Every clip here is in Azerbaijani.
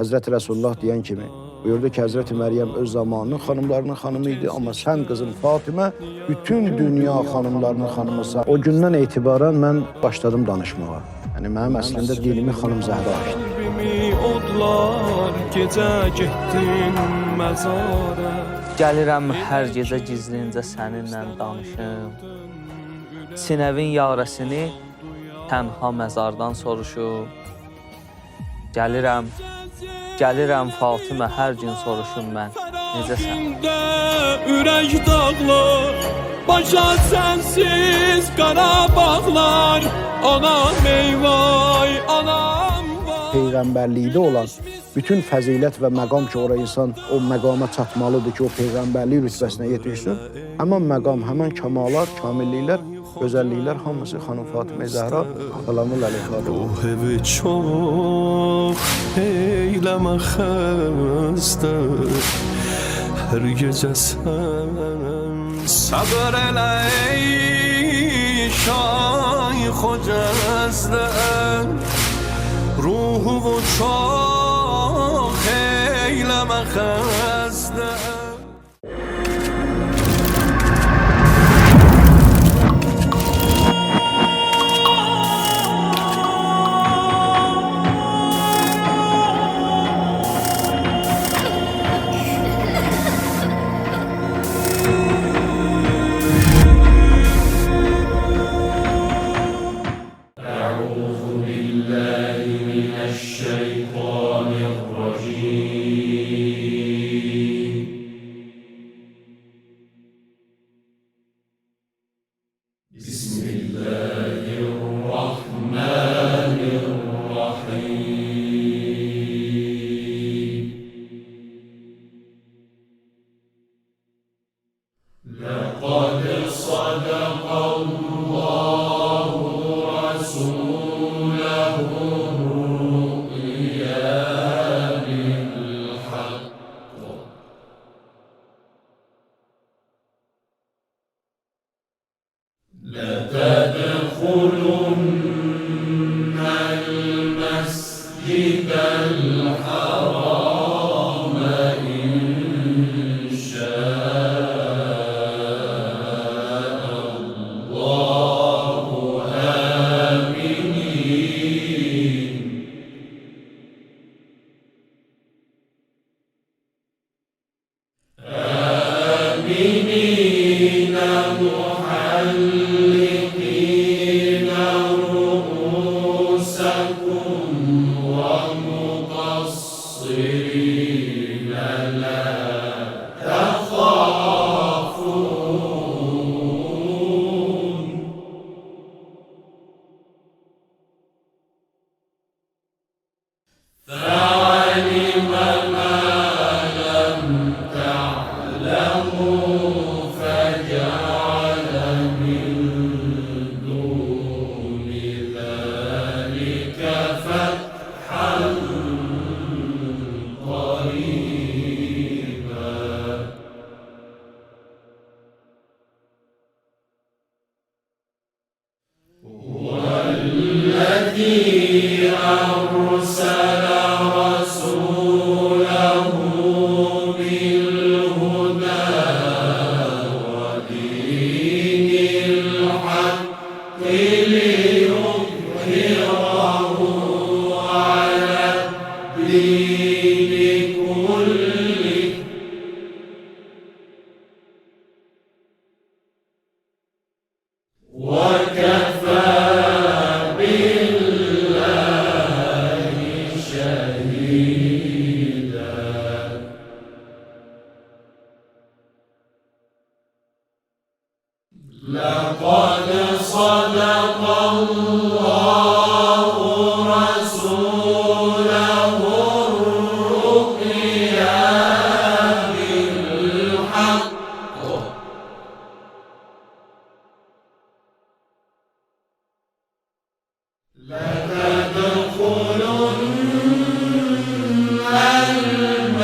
Həzrəti Rəsulullah deyən kimi buyurdu ki, Həzrəti Məryəm öz zamanının xanımlarının xanımı idi, amma sən qızın Fatimə bütün dünya xanımlarının xanımısan. O gündən etibarən mən başladım danışmağa. Yəni mənim əslində dinimi xanım Zəhra açdı. Gəlirəm hər gecə gizlincə səninlə danışım. Sinəvin yarəsini tənha məzardan soruşum. Gəlirəm Fatimə hər gün soruşum mən, necəsən? Ürək dağlar, başa sənsiz Qarabağlar, anam eyvay, anam vay. Peyğəmbərlikdə olan bütün fəzilət və məqam ki, oraya insan o məqama çatmalıdır ki, o peyğəmbərlik rütbəsinə yetişsin. Həmən məqam, həmən kəmalar, kamilliklər, gözəlliklər hamısı xanım Fatimə Zəhra salamul əleyhadır. Ruh evi çox eyləmə xəstə, hər gecə sən səbr elə ey Şeyx Xocəzdə, ruhu çox eyləmə xəstə.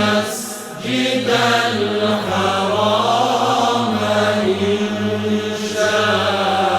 المسجد الحرام إن شاء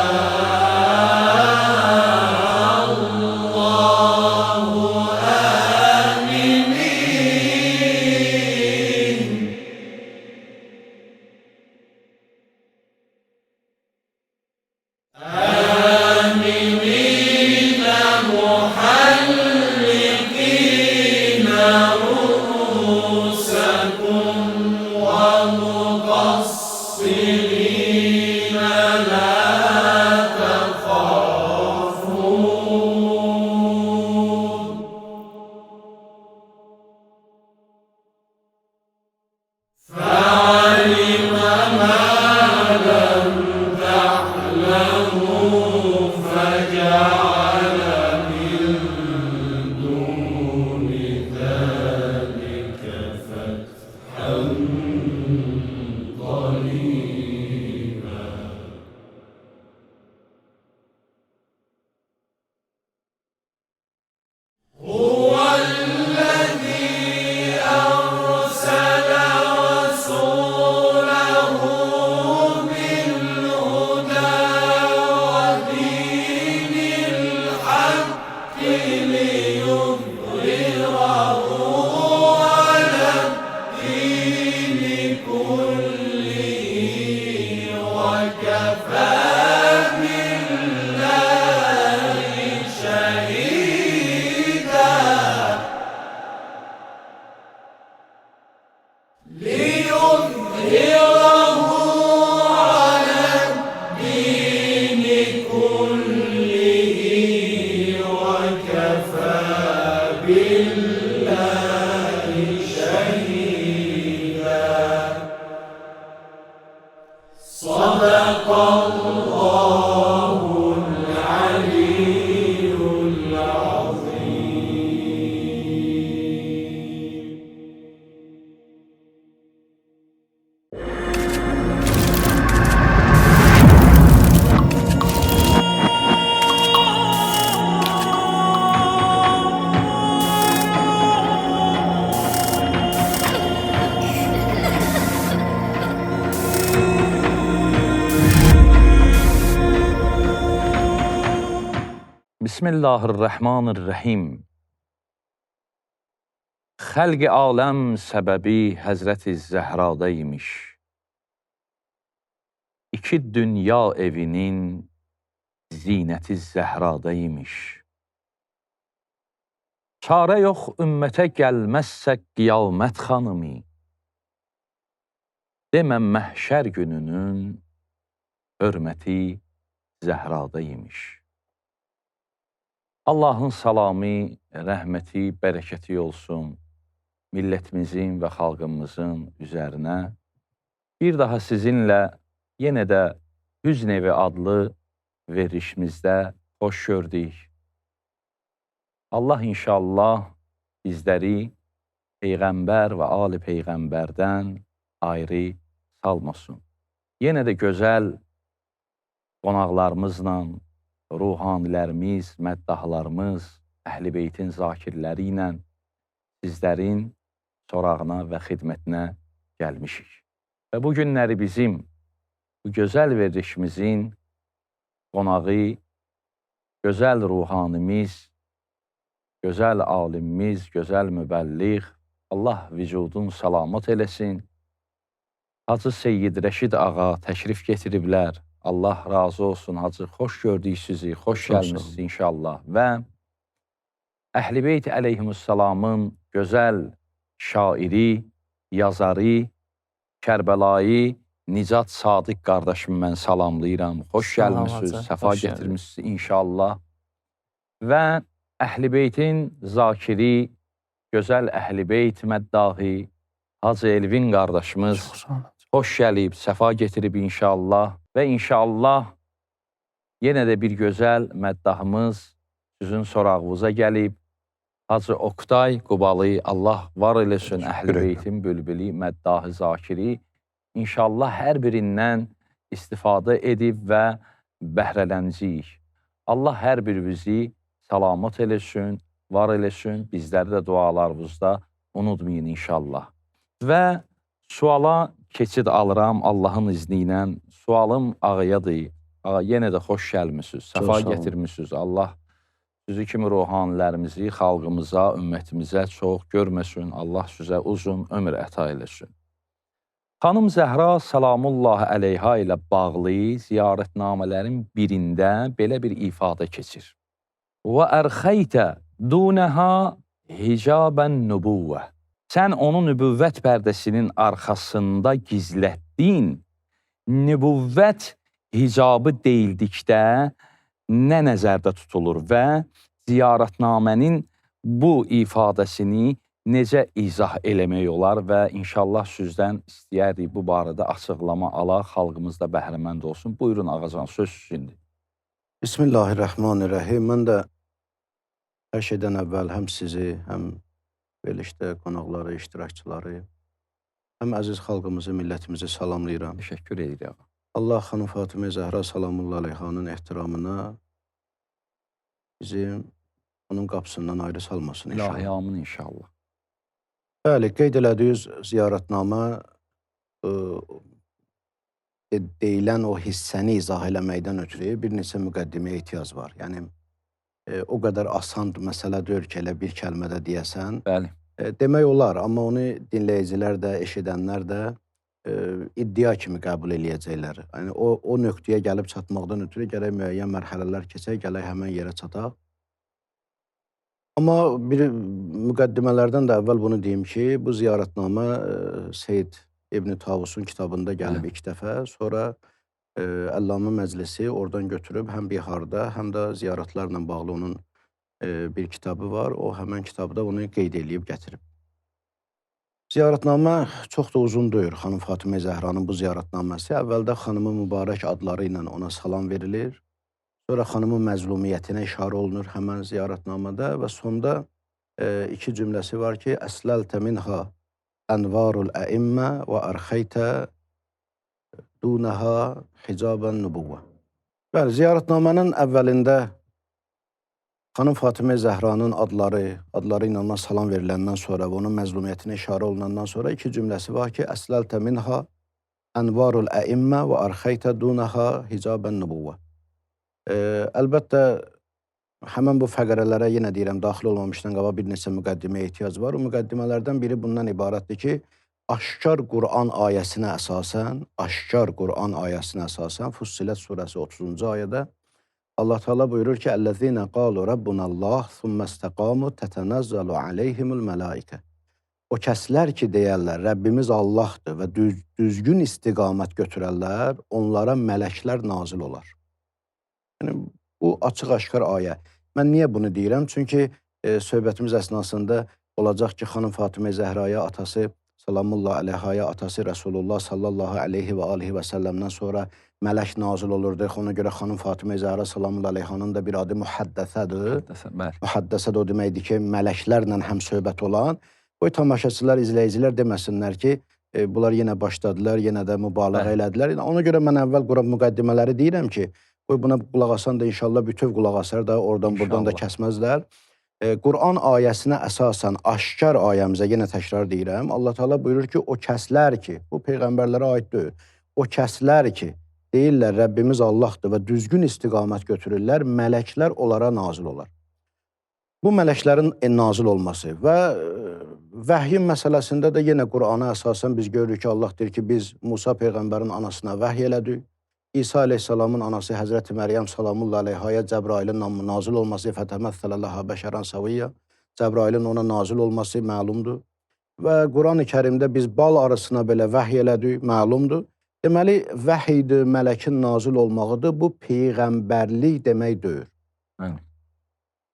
Bismillahirrahmanirrahim. Xəlq-i aləm səbəbi Həzrəti Zəhradə imiş. İki dünya evinin zinəti Zəhradə imiş. Çarə yox ümmətə gəlməzsə qiyamət xanımı. Demə məhşər gününün hörməti Zəhradə imiş. Allahın salamı, rəhməti, bərəkəti olsun millətimizin və xalqımızın üzərinə. Bir daha sizinlə yenə də Hüzn Evi adlı verilişimizdə xoş gördük. Allah inşallah bizləri Peyğəmbər və Ali Peyğəmbərdən ayrı salmasın. Yenə də gözəl qonaqlarımızla, ruhanilərimiz, məddahlarımız, Əhl-i Beytin zakirləri ilə sizlərin sorağına və xidmətinə gəlmişik. Və bu günləri bizim bu gözəl verilişimizin qonağı, gözəl ruhanimiz, gözəl alimimiz, gözəl mübəlliğ, Allah vücudun salamat eləsin. Hacı Seyyid Rəşid ağa təşrif getiriblər. Allah razı olsun hacı, xoş gördük sizi, xoş gəlmişsiniz inşallah. Və Əhl-i Beyt əleyhimussalamın gözəl şairi, yazarı, Kərbəlayı Nicat Sadiq qardaşım mən salamlayıram. Xoş gəlmişsiniz, səfa getirmişsiniz inşallah. Və Əhl-i Beytin zakiri, gözəl Əhl-i Beyt məddahı, Hacı Elvin qardaşımız xoş gəlib, səfa getirib inşallah. Və inşallah yenə də bir gözəl məddahımız sizin sorağınıza gəlib. Hacı Oktay Qubalı, Allah var eləsin, Əhl-i Beytin bülbülü, məddahı zakiri. İnşallah hər birindən istifadə edib və bəhrələnəcəyik. Allah hər birimizi salamat eləsin, var eləsin, bizləri də dualarımızda unutmayın inşallah. Və suala keçid alıram Allahın izni ilə. Sualım ağayadır. Ağa, yenə də xoş gəlmişsiniz, səfa gətirmişsiniz. Allah sizi kimi ruhanilərimizi xalqımıza, ümmətimizə çox görməsin. Allah sizə uzun ömür əta eləsin. Xanım Zəhra salamullahi əleyha ilə bağlı ziyarətnamələrin birində belə bir ifadə keçir. Və ərxəytə dunəha hicabən nübüvvə. Sən onu nübüvvət pərdəsinin arxasında gizlətdin. Nübüvvət hicabı deyildikdə nə nəzərdə tutulur və ziyarətnamənin bu ifadəsini necə izah eləmək olar və inşallah sizdən istəyərdik bu barədə açıqlama alaq, xalqımız da bəhrəmənd olsun. Buyurun ağacan, söz sizindir. Bismillahirrahmanirrahim. Mən də hər şeydən əvvəl həm sizi, həm verilişdə qonaqları, iştirakçıları, həm əziz xalqımızı, millətimizi salamlayıram. Təşəkkür edirik. Allah xanım Fatimə Zəhra salamullahi aleyhanın ehtiramına bizim onun qapısından ayrı salmasın inşallah. İlahi amin inşallah. Bəli, qeyd elədiyiniz ziyarətnamə deyilən o hissəni izah eləməkdən ötürü bir neçə müqəddiməyə ehtiyac var. Yəni, o qədər asan məsələ deyil ki, elə bir kəlmədə deyəsən. Bəli. Demək olar, amma onu dinləyicilər də, eşidənlər də iddia kimi qəbul eləyəcəklər. Yəni, o nöqtəyə gəlib çatmaqdan ötürü gərək müəyyən mərhələlər keçək, gələk həmən yerə çataq. Amma bir müqəddimələrdən də əvvəl bunu deyim ki, bu ziyarətnamə Seyyid İbn Tavusun kitabında gəlib ilk dəfə, sonra Əllamə Məclisi oradan götürüb həm Biharda, həm də ziyarətlərlə bağlı onun bir kitabı var. O həmən kitabda onu qeyd eləyib gətirib. Ziyarətnamə çox da uzun deyil. Xanım Fatimə Zəhranın bu ziyarətnaməsi əvvəldə xanımın mübarək adları ilə ona salam verilir. Sonra xanımın məzlumiyyətinə işarə olunur həmən ziyarətnamədə və sonda iki cümləsi var ki, Əsləltə minha ənvarul əimmə və ərxəytə dunəha hicabən nübüvvə. Bəli, ziyarətnamənin əvvəlində xanım Fatimə Zəhranın adları ilə ona salam veriləndən sonra və onun məzlumiyyətinə işarə olunandan sonra iki cümləsi var ki, Əsləltə minha ənvarul əimmə və ərxəytə dunəha hicabən nübüvvə. Əlbəttə, Həmən bu fəqərələrə yenə deyirəm, daxil olmamışdan qabaq bir neçə müqəddiməyə ehtiyac var. O müqəddimələrdən biri bundan ibarətdir ki, aşkar Qur'an ayəsinə əsasən, Fussilət surəsi 30-cu ayədə Allah Teala buyurur ki, "Ellezine qalu rabbunallah thumma istaqamu tetenazzalu aleyhimul melaike." O kəslər ki, deyərlər, Rəbbimiz Allahdır və düzgün istiqamət götürərlər, onlara mələklər nazil olar. Yəni, bu açıq-aşkar ayə. Mən niyə bunu deyirəm? Çünki söhbətimiz əsnasında olacaq ki, xanım Fatimə Zəhraya atası, salamullah əleyhaya atası Rasulullah sallallahu aleyhi və alihi və səlləmdən sonra mələk nazil olurdu. Ona görə xanım Fatimə Zəhra salamullah əleyhanın da bir adı mühaddəsədir. Mühaddəsədir o deməkdir ki, mələklərlə həm söhbət olan. Qoy tamaşaçılar, izləyicilər deməsinlər ki, bunlar yenə başladılar, yenə də mübaliğə elədilər. Ona görə mən əvvəl müqəddimələri deyirəm ki, qoy buna qulaq asan da inşallah bütöv qulaq asar da, oradan buradan da kəsməzlər. Qur'an ayəsinə əsasən, aşkar ayəmizə yenə təkrar deyirəm, Allah Teala buyurur ki, o kəslər ki, bu peyğəmbərlərə aid deyil, o kəslər ki, deyirlər Rəbbimiz Allahdır və düzgün istiqamət götürürlər, mələklər onlara nazil olar. Bu mələklərin nazil olması və vəhyin məsələsində də yenə Qur'ana əsasən biz görürük ki, Allah deyir ki, biz Musa peyğəmbərin anasına vəhy elədik. İsa aleyhissalamın anası Həzrəti Məryəm salamullah aleyhaya Cəbrailin nazil olması fətəməssələllaha bəşərən saviyyə. Cəbrailin ona nazil olması məlumdur. Və Quran-ı Kərimdə biz bal arısına belə vəhy elədik, məlumdur. Deməli, vəhiydir, mələkin nazil olmağıdır. Bu peyğəmbərlik demək deyil.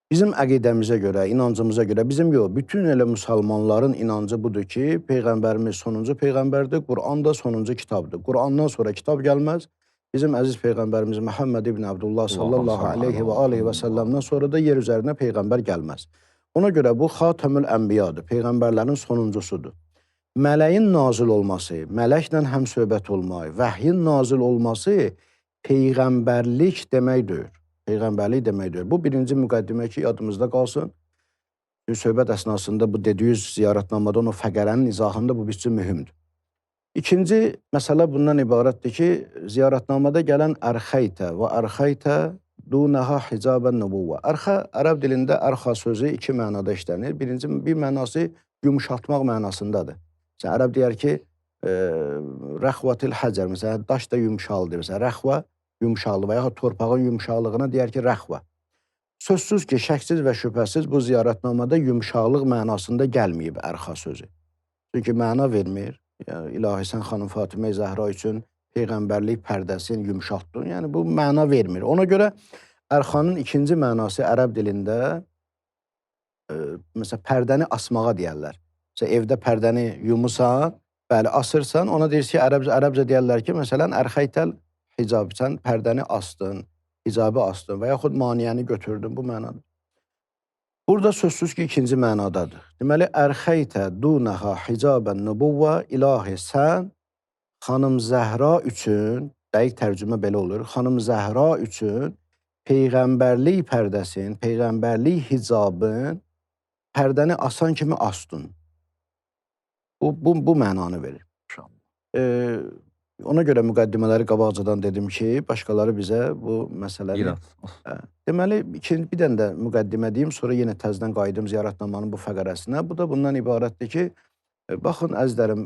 Bizim əqidəmizə görə, inancımıza görə, bizim yox, bütün elə müsəlmanların inancı budur ki, peyğəmbərimiz sonuncu peyğəmbərdir, Qur'an da sonuncu kitabdır. Qur'andan sonra kitab gəlməz. Bizim əziz peyğəmbərimiz Məhəmməd ibn Abdullah sallallahu aleyhi və aleyhi və səlləmdən sonra da yer üzərinə peyğəmbər gəlməz. Ona görə bu Xatəmül Ənbiyadır, peyğəmbərlərin sonuncusudur. Mələyin nazil olması, mələklə həmsöhbət olmaq, vəhyin nazil olması peyğəmbərlik demək deyil. Peyğəmbərlik demək deyil. Bu birinci müqəddimə ki, yadımızda qalsın. Söhbət əsnasında bu dediyiz ziyarətnamadan o fəqərənin izahında bu bizim mühümdür. İkinci məsələ bundan ibarətdir ki, ziyarətnamada gələn ərxəytə və ərxəytə dunəha hicabən nübuvvə. Ərxə, ərəb dilində ərxa sözü iki mənada işlənir. Birinci, bir mənası yumuşatmaq mənasındadır. Məsələn, ərəb deyər ki, rəxvətil həcər, məsələn, daş da yumuşalıdır. Məsələn, rəxvə yumuşaqlı və yaxud torpağın yumuşaqlığına deyər ki, rəxvə. Sözsüz ki, şəksiz və şübhəsiz bu ziyarətnamada yumuşaqlıq mənasında gəlməyib ərxa sözü. Çünki məna vermir. Yəni, İlahi sən xanım Fatimə Zəhra üçün peyğəmbərlik pərdəsini yumuşatdın. Yəni, bu məna vermir. Ona görə ərxanın ikinci mənası ərəb dilində məsələn, pərdəni asmağa deyərlər. Məsələn, evdə pərdəni yumusan, bəli, asırsan, ona deyir ki, ərəbcə deyərlər ki, məsələn, ərxəytəl hicab, sən pərdəni astın, hicabı astın və yaxud maniyəni götürdün, bu mənadır. Burada sözsüz ki, ikinci mənadadır. Deməli, ərxəytə dunəha hicabən nübuvvə, ilahi sən xanım Zəhra üçün, dəqiq tərcümə belə olur, xanım Zəhra üçün peyğəmbərlik pərdəsin, peyğəmbərlik hicabın pərdəni asan kimi astın. Bu mənanı verir. Ona görə müqəddimələri qabaqcadan dedim ki, başqaları bizə bu məsələni... Deməli, bir dənə də müqəddimə deyim, sonra yenə təzdən qayıdım ziyarətnamanın bu fəqərəsinə. Bu da bundan ibarətdir ki, baxın, əzizlərim,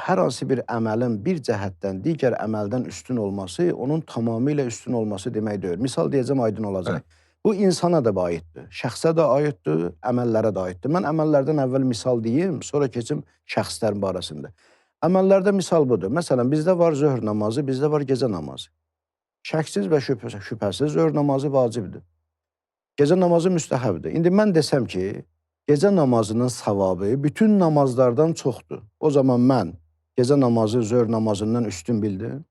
hər hansı bir əməlin bir cəhətdən digər əməldən üstün olması, onun tamamilə üstün olması demək deyil. Misal deyəcəm, aydın olacaq. Bu, insana da aiddir, şəxsə də aiddir, əməllərə də aiddir. Mən əməllərdən əvvəl misal deyim, sonra keçim şəxslərin barəsində. Əməllərdə misal budur. Məsələn, bizdə var zöhr namazı, bizdə var gecə namazı. Şəksiz və şübhəsiz zöhr namazı vacibdir. Gecə namazı müstəhəbdir. İndi mən desəm ki, gecə namazının savabı bütün namazlardan çoxdur. O zaman mən gecə namazı zöhr namazından üstün bildim.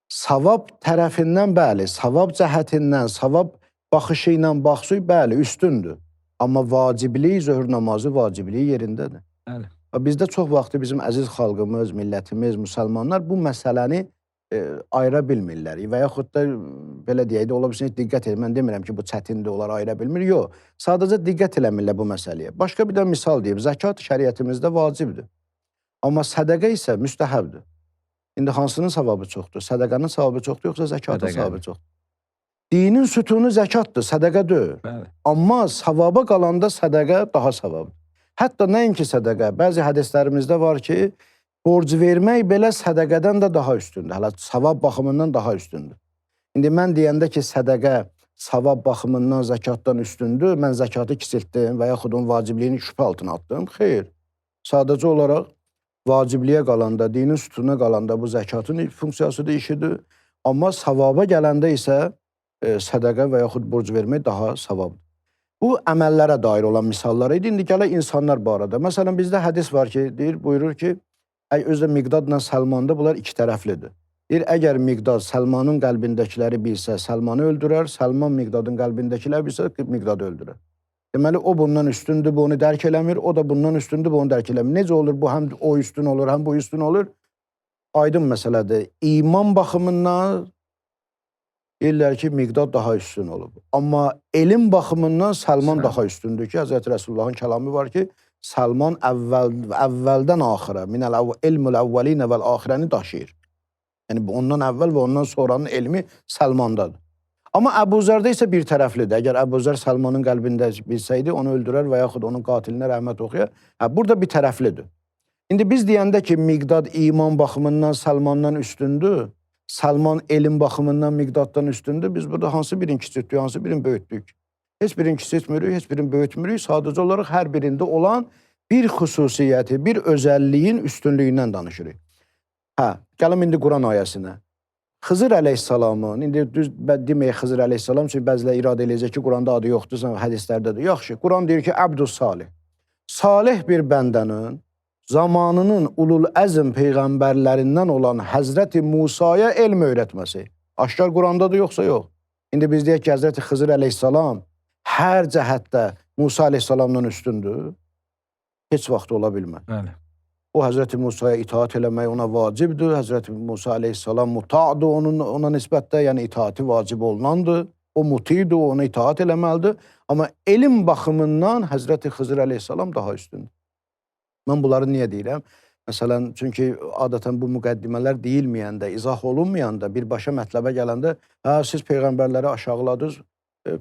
Savab tərəfindən bəli, savab cəhətindən, savab baxışı ilə baxsıq, bəli, üstündür. Amma vacibliyi, zöhr namazı vacibliyi yerindədir. Bəli. Bizdə çox vaxtı bizim əziz xalqımız, millətimiz, müsəlmanlar bu məsələni ayıra bilmirlər. Və yaxud da, belə deyək də, ola bilsin, diqqət edin. Mən demirəm ki, bu çətindir, onlar ayıra bilmir. Yox, sadəcə diqqət eləmirlər bu məsələyə. Başqa bir də misal deyim, zəkat şəriətimizdə vacibdir. Amma sədəqə isə müstəhəbdir. İndi hansının savabı çoxdur? Sədəqənin savabı çoxdur, yoxsa zəkatın savabı çoxdur? Dinin sütunu zəkatdır, sədəqə deyil. Bəli. Amma savaba qalanda sədəqə daha savabdır. Hətta nəinki sədəqə, bəzi hədislərimizdə var ki, borc vermək belə sədəqədən də daha üstündür. Hələ savab baxımından daha üstündür. İndi mən deyəndə ki, sədəqə savab baxımından zəkatdan üstündür, mən zəkatı kisiltdim və yaxud onun vacibliyini şübhə altına atdım. Xeyr. Sadəcə olaraq vacibliyə qalanda, dinin sütuna qalanda bu zəkatın funksiyasıdır, işidir. Amma savaba gələndə isə sədəqə və yaxud borc vermək daha savabdır. Bu, əməllərə dair olan misallar idi. İndi gələ insanlar barədə. Məsələn, bizdə hədis var ki, buyurur ki, özdə Miqdadla Səlmanda bunlar iki tərəflidir. Deyir, əgər Miqdad Səlmanın qəlbindəkiləri bilsə, Səlmanı öldürər, Səlman Miqdadın qəlbindəkiləri bilsə, Miqdadı öldürər. Deməli, o bundan üstündür, bu onu dərk eləmir, o da bundan üstündür, bu onu dərk eləmir. Necə olur, bu həm o üstün olur, həm bu üstün olur? Aydın məsələdir. İman baxımından deyirlər ki, Miqdad daha üstün olub. Amma elm baxımından Səlman daha üstündür ki, Hz. Rəsulullahın kəlamı var ki, Səlman əvvəldən axıra, ilmül əvvəlinə vəl axirəni daşıyır. Yəni, ondan əvvəl və ondan sonranın elmi Səlmandadır. Amma Əbu Zərdə isə bir tərəflidir. Əgər Əbu Zər Səlmanın qəlbində bilsəydi, onu öldürər və yaxud onun qatilinə rəhmət oxuyar. Burada bir tərəflidir. İndi biz deyəndə ki, Miqdad iman baxımından Səlmandan üstündür, Səlman elm baxımından Miqdaddan üstündür, biz burada hansı birini kiçiltdik, hansı birini böyütdük? Heç birini kiçiltmirik, heç birini böyütmürük. Sadəcə olaraq hər birində olan bir xüsusiyyəti, bir özəlliyin üstünlüyündən danışırıq. Gələm indi Quran ayəsinə. Xızır əleyhissalamın, indi düz deməyək Xızır əleyhissalam, çünki bəzilə iradə eləyəcək ki, Quranda adı yoxdur, hədislərdədir. Yaxşı, Quran deyir ki, Əbdus Salih. Salih bir bəndənin zamanının ulul əzm peyğəmbərlərindən olan Həzrəti Musaya elm öyrətməsi. Aşkar Qurandadır, yoxsa yox. İndi biz deyək ki, Həzrəti Xızır əleyhissalam hər cəhətdə Musa əleyhissalamdan üstündür. Heç vaxt ola bilməz. Bəli. O, Həzrəti Musaya itaat eləmək ona vacibdir. Həzrəti Musa əleyhissalam muta'dır ona nisbətdə, yəni itaati vacib olunandır. O mutidir, ona itaat eləməlidir. Amma elm baxımından Həzrəti Xızır əleyhissalam daha üstündür. Mən bunları niyə deyirəm? Məsələn, çünki adətən bu müqəddimələr deyilməyəndə, izah olunmayanda, birbaşa mətləbə gələndə, siz peyğəmbərləri aşağıladınız,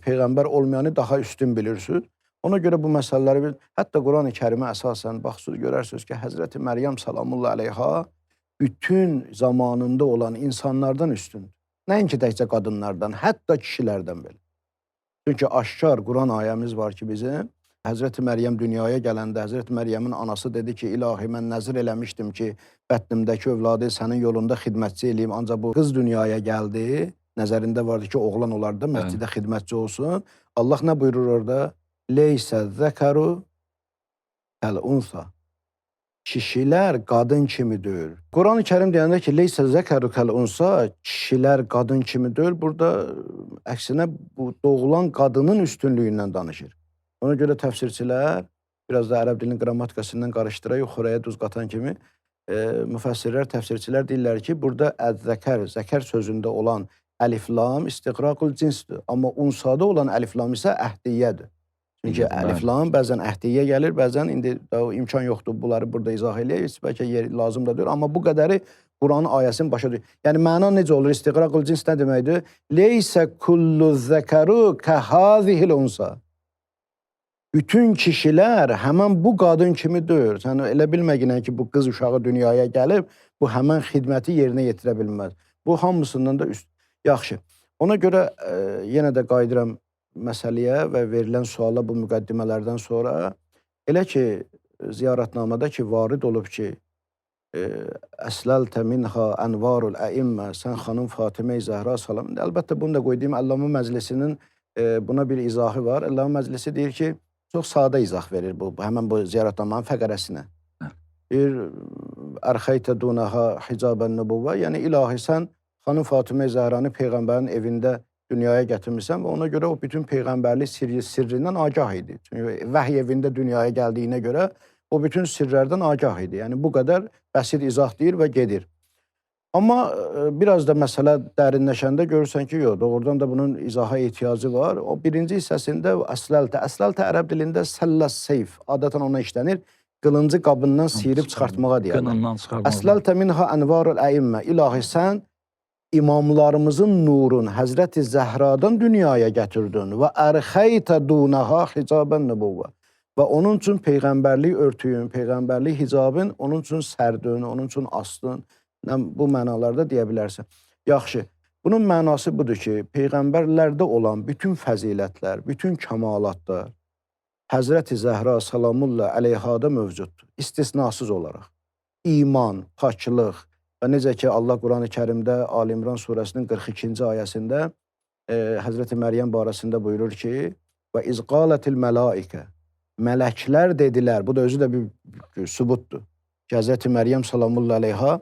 peyğəmbər olmayanı daha üstün bilirsiniz. Ona görə bu məsələləri, hətta Quran-ı Kərimə əsasən baxsınız, görərsiniz ki, Həzrəti Məryəm salamullah əleyha bütün zamanında olan insanlardan üstündür. Nəinki təkcə qadınlardan, hətta kişilərdən belə. Çünki aşkar Quran ayəmiz var ki, bizim Həzrəti Məryəm dünyaya gələndə Həzrəti Məryəmin anası dedi ki, ilahi, mən nəzir eləmişdim ki, bətnimdəki övladı sənin yolunda xidmətçi eləyim, ancaq bu qız dünyaya gəldi, nəzərində vardı ki, oğlan olardı, məscidə xidmətçi olsun. Allah nə buyurur orada? Leysə zəkəru kəl-unsa. Kişilər qadın kimi deyil. Quran-ı Kərim deyəndə ki, leysə zəkəru kəl-unsa, kişilər qadın kimi deyil. Burada əksinə bu doğulan qadının üstünlüyündən danışır. Ona görə təfsirçilər, biraz da ərəb dilinin qrammatikasından qarışdıraq, xoraya duz qatan kimi, müfəssirlər, təfsirçilər deyirlər ki, burada əz-zəkər, zəkər sözündə olan əlif-lam istiqraqul cinsdir. Amma unsada olan əlif-lam isə əhdiyyədir. Çünki əlif-lam bəzən əhdiyyə gəlir, bəzən indi imkan yoxdur bunları burada izah eləyək, bəlkə yer lazım da deyir. Amma bu qədəri Quranın ayəsinin başa deyir. Yəni, məna necə olur? İstiqraqul cins nə deməkdir? Leysə kullu zəkəru kəhazihil unsa. Bütün kişilər həmən bu qadın kimi deyir. Sən elə bilməginən ki, bu qız uşağı dünyaya gəlib, bu həmən xidməti yerinə yetirə bilməz. Bu hamısından da üst. Yaxşı. Ona görə yenə də qayıdıram məsələyə və verilən suala bu müqəddimələrdən sonra elə ki, ziyarətnamada ki, varid olub ki, əsləltə minha ənvarul əimmə, sən xanım Fatimə-i Zəhra salam. Əlbəttə, bunu da qoyduğum Əllamə Məclisinin buna bir izahı var. Əllamə Məclisi deyir ki, çox sadə izah verir həmən bu ziyarətnamanın fəqərəsinə. Deyir, ərxəytə dunaha hicabən nübuvvə, yəni ilahi sən xanım Fatimə-i Zəhranı Peyğəmbərin evində dünyaya gətirmirsən və ona görə o bütün peyğəmbərlik sirrindən agah idi. Çünki vəhiy evində dünyaya gəldiyinə görə o bütün sirlərdən agah idi. Yəni, bu qədər bəsit izah deyir və gedir. Amma biraz da məsələ dərinləşəndə görürsən ki, yox, doğrudan da bunun izaha ehtiyacı var. O birinci hissəsində əsləltə ərəb dilində səlləs seyf, adətən ona işlənir, qılıncı qabından sıyırıb çıxartmağa deyərlər. Əsləltə minha ənvarul əimmə, ilahi sən imamlarımızın nurun Həzrəti Zəhradan dünyaya gətirdin və ərxəytə dunaha hicabən nübuvvə. Və onun üçün peyğəmbərlik örtüyün, peyğəmbərlik hicabın onun üçün sərdün, onun üçün astın. Bu mənalarda deyə bilərsən. Yaxşı, bunun mənası budur ki, peyğəmbərlərdə olan bütün fəzilətlər, bütün kəmalatlar Həzrəti Zəhra salamullah əleyhada mövcuddur, istisnasız olaraq. İman, paklıq və necə ki Allah Quran-ı Kərimdə Ali İmran surəsinin 42-ci ayəsində Həzrəti Məryəm barəsində buyurur ki, və izqalətil mələikə, mələklər dedilər, bu da özü də bir sübutdur ki, Həzrəti Məryəm salamullah əleyha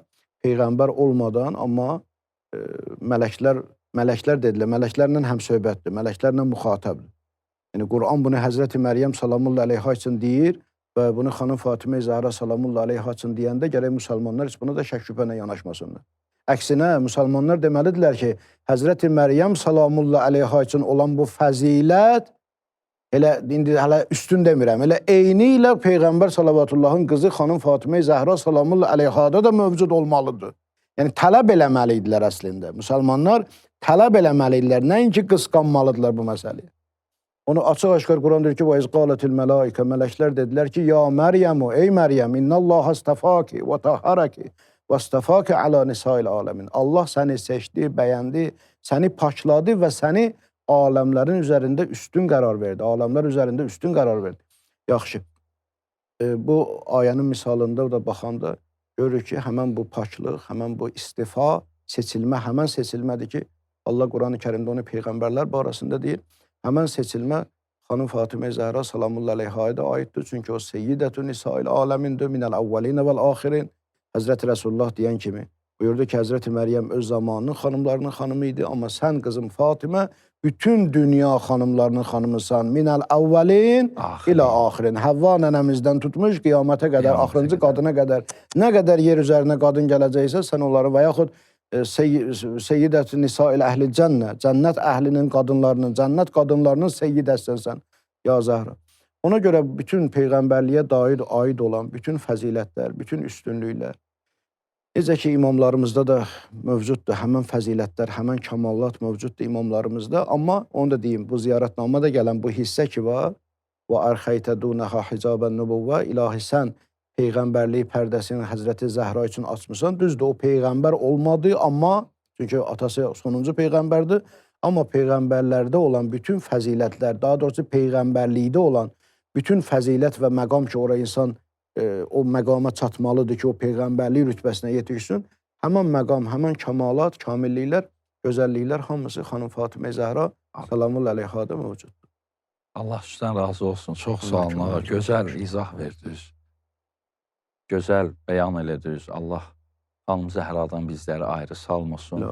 peyğəmbər olmadan, amma mələklər dedilər, mələklərlə həmsöhbətdir, mələklərlə müxatabdır. Yəni, Quran bunu Həzrəti Məryəm salamullah əleyha üçün deyir və bunu xanım Fatimə Zəhra salamullah əleyha üçün deyəndə gərək müsəlmanlar heç buna da şək şübhə ilə yanaşmasınlar. Əksinə, müsəlmanlar deməlidirlər ki, Həzrəti Məryəm salamullah əleyha üçün olan bu fəzilət, elə indi hələ üstün demirəm, elə eyni ilə Peyğəmbər salavatullahın qızı xanım Fatimə Zəhra salamullah əleyhada da mövcud olmalıdır. Yəni, tələb eləməliydilər əslində. Müsəlmanlar tələb eləməliydilər, nəinki qısqanmalıdırlar bu məsələyə. Onu açıq-aşkar Quran deyir ki, və izqalətil mələikə, mələklər dedilər ki, ya Məryəmu, ey Məryəm, innallaha astafaki və tahharaki və astafaki alə nisail aləmin. Allah səni seçdi, bəyəndi, səni pakladı və səni aləmlərin üzərində üstün qərar verdi. Aləmlər üzərində üstün qərar verdi. Yaxşı, bu ayənin misalında da baxanda görürük ki, həmən bu paklıq, həmən bu istifa, seçilmə, həmən seçilmədir ki, Allah Quran-ı Kərimdə onu peyğəmbərlər barəsində deyir. Həmən seçilmə xanım Fatimə Zəhra salamullah əleyhaya da aiddir. Çünki o seyyidətü nisail aləmindir, minəl əvvəlinə vəl axirin. Həzrəti Rəsulullah deyən kimi buyurdu ki, Həzrəti Məryəm öz zamanının xanımlarının xanımı idi, amma sən qızım Fatimə bütün dünya xanımlarının xanımısan. Minəl əvvəlin ilə axirin. Həvva nənəmizdən tutmuş qiyamətə qədər, axırıncı qadına qədər, nə qədər yer üzərinə qadın gələcəksə, sən onları və yaxud seyyidət-i nisa-il əhli cənnə, cənnət əhlinin qadınlarının, cənnət qadınlarının seyyidəsən sən, ya Zəhra. Ona görə bütün peyğəmbərliyə dair aid olan bütün fəzilətlər, bütün üstünlüklər, necə ki imamlarımızda da mövcuddur, həmən fəzilətlər, həmən kəmallat mövcuddur imamlarımızda, amma onu da deyim, bu ziyarətnamada gələn bu hissə ki var, və ərxəytə dunəha hicabən nübuvvə, ilahi sən peyğəmbərlik pərdəsini Həzrəti Zəhra üçün açmışsan, düzdür, o peyğəmbər olmadı, amma, çünki atası sonuncu peyğəmbərdir, amma peyğəmbərlərdə olan bütün fəzilətlər, daha doğrusu peyğəmbərlikdə olan bütün fəzilət və məqam ki, oraya insan o məqama çatmalıdır ki, o peyğəmbərlik rütbəsinə yetişsin, həmən məqam, həmən kəmalat, kamilliklər, gözəlliklər hamısı xanım Fatimə Zəhra salamullah əleyhada mövcuddur. Allah sizdən razı olsun. Çox sağ olun, gözəl izah verdiniz. Gözəl bəyan elədiniz. Allah xanım Zəhradan bizləri ayrı salmasın.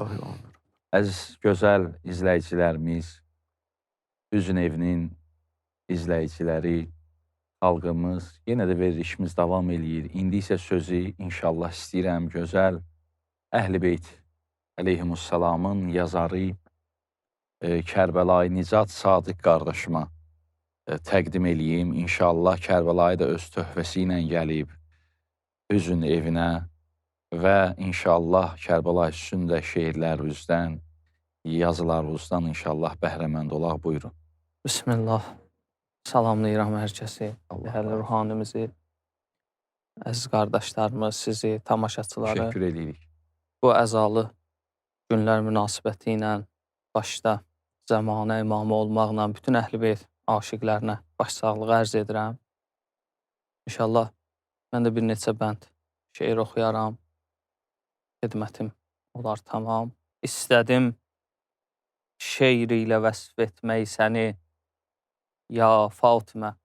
Əziz, gözəl izləyicilərimiz, Hüzn evinin izləyiciləri, xalqımız, yenə də verilişimiz davam eləyir. İndi isə sözü inşallah istəyirəm gözəl Əhl-i Beyt əleyhimussalamın yazarı Kərbəlayı Nicat Sadiq qardaşıma təqdim eləyim. İnşallah Kərbəlayı da öz töhfəsi ilə gəlib Hüzn evinə və inşallah Kərbəlayı sizin də şeirlərinizdən, yazılarınızdan inşallah bəhrəmənd olaq. Buyurun. Bismillah. Salamlayıram hər kəsi, dəyərli ruhanimizi, əziz qardaşlarımız, sizi, tamaşaçıları. Təşəkkür edirik. Bu əzalı günlər münasibəti ilə başda zəmanə imamı olmaqla bütün Əhl-i Beyt aşiqlərinə başsağlığı ərz edirəm. İnşallah mən də bir neçə bənd şeir oxuyaram, xidmətim olar tamam. İstədim şeir ilə vəsf etmək səni, ya Fatimə.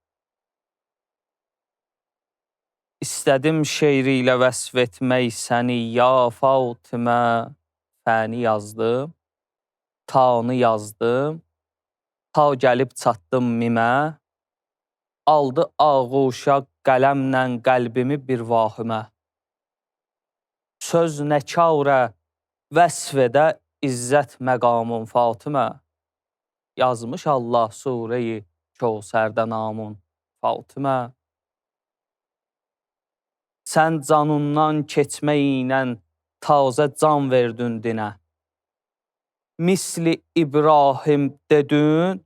İstədim şeir ilə vəsf etmək səni, ya Fatimə. Fəni yazdım, tanı yazdım, ta gəlib çatdım mimə, aldı ağuşa qələmlə qəlbimi bir vahimə. Söz nəkarə vəsf edə izzət məqamın Fatimə, yazmış Allah surəyi Kəvsərdə namun Fatimə. Sən canından keçməklə tazə can verdin dinə, misli İbrahim dedin,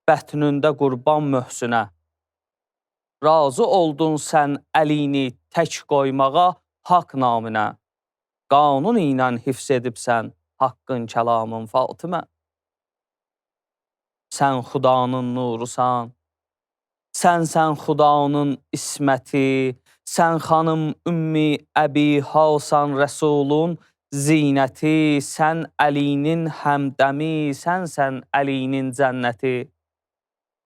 bətnündə qurban möhsünə. Razı oldun sən əlini tək qoymağa haqq naminə. Qanun ilə hifz edibsən haqqın kəlamın Fatimə. Sən Xudanın nurusan, sən Xudanın isməti, sən xanım ümmi əbi hasan rəsulun zinəti, sən Əlinin həmdəmi, sən Əlinin cənnəti.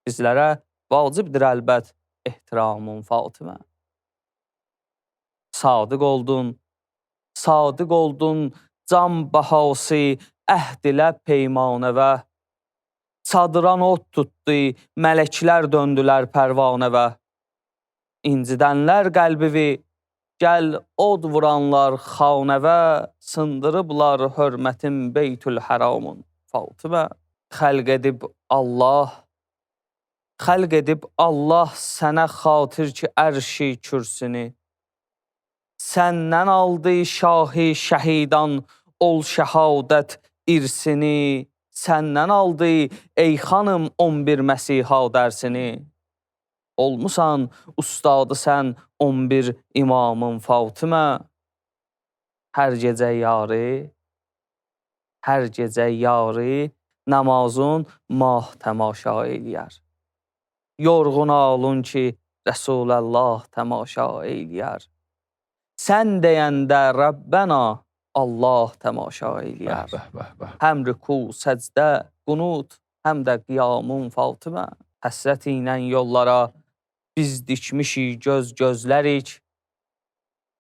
Bizlərə vacibdir əlbət ehtiramın Fatimə. Sadiq oldun can bahası əhd ilə peymanəvə. Çadıran od tutdu, mələklər döndülər pərvanəvə. İncidənlər qəlbivi, gəl od vuranlar xanəvə, sındırıblar hörmətin beytül həramın Fatimə. Xəlq edib Allah sənə xatir ki ərşi kürsünü. Səndən aldı şahi şəhidan ol şəhadət irsini. Səndən aldı ey xanım 11 Məsiha dərsini. Olmusan ustadı sən 11 imamın Fatimə. Hər gecə yarı namazın mah təmaşa eləyər. Yorğun alın ki Rəsuləllah təmaşa eləyər. Sən deyəndə Rəbbənə Allah təmaşa eləyər. Həm rüku, səcdə, qunut, həm də qiyamın Fatimə. Həsrət ilə yollara biz dikmişik gözlərik.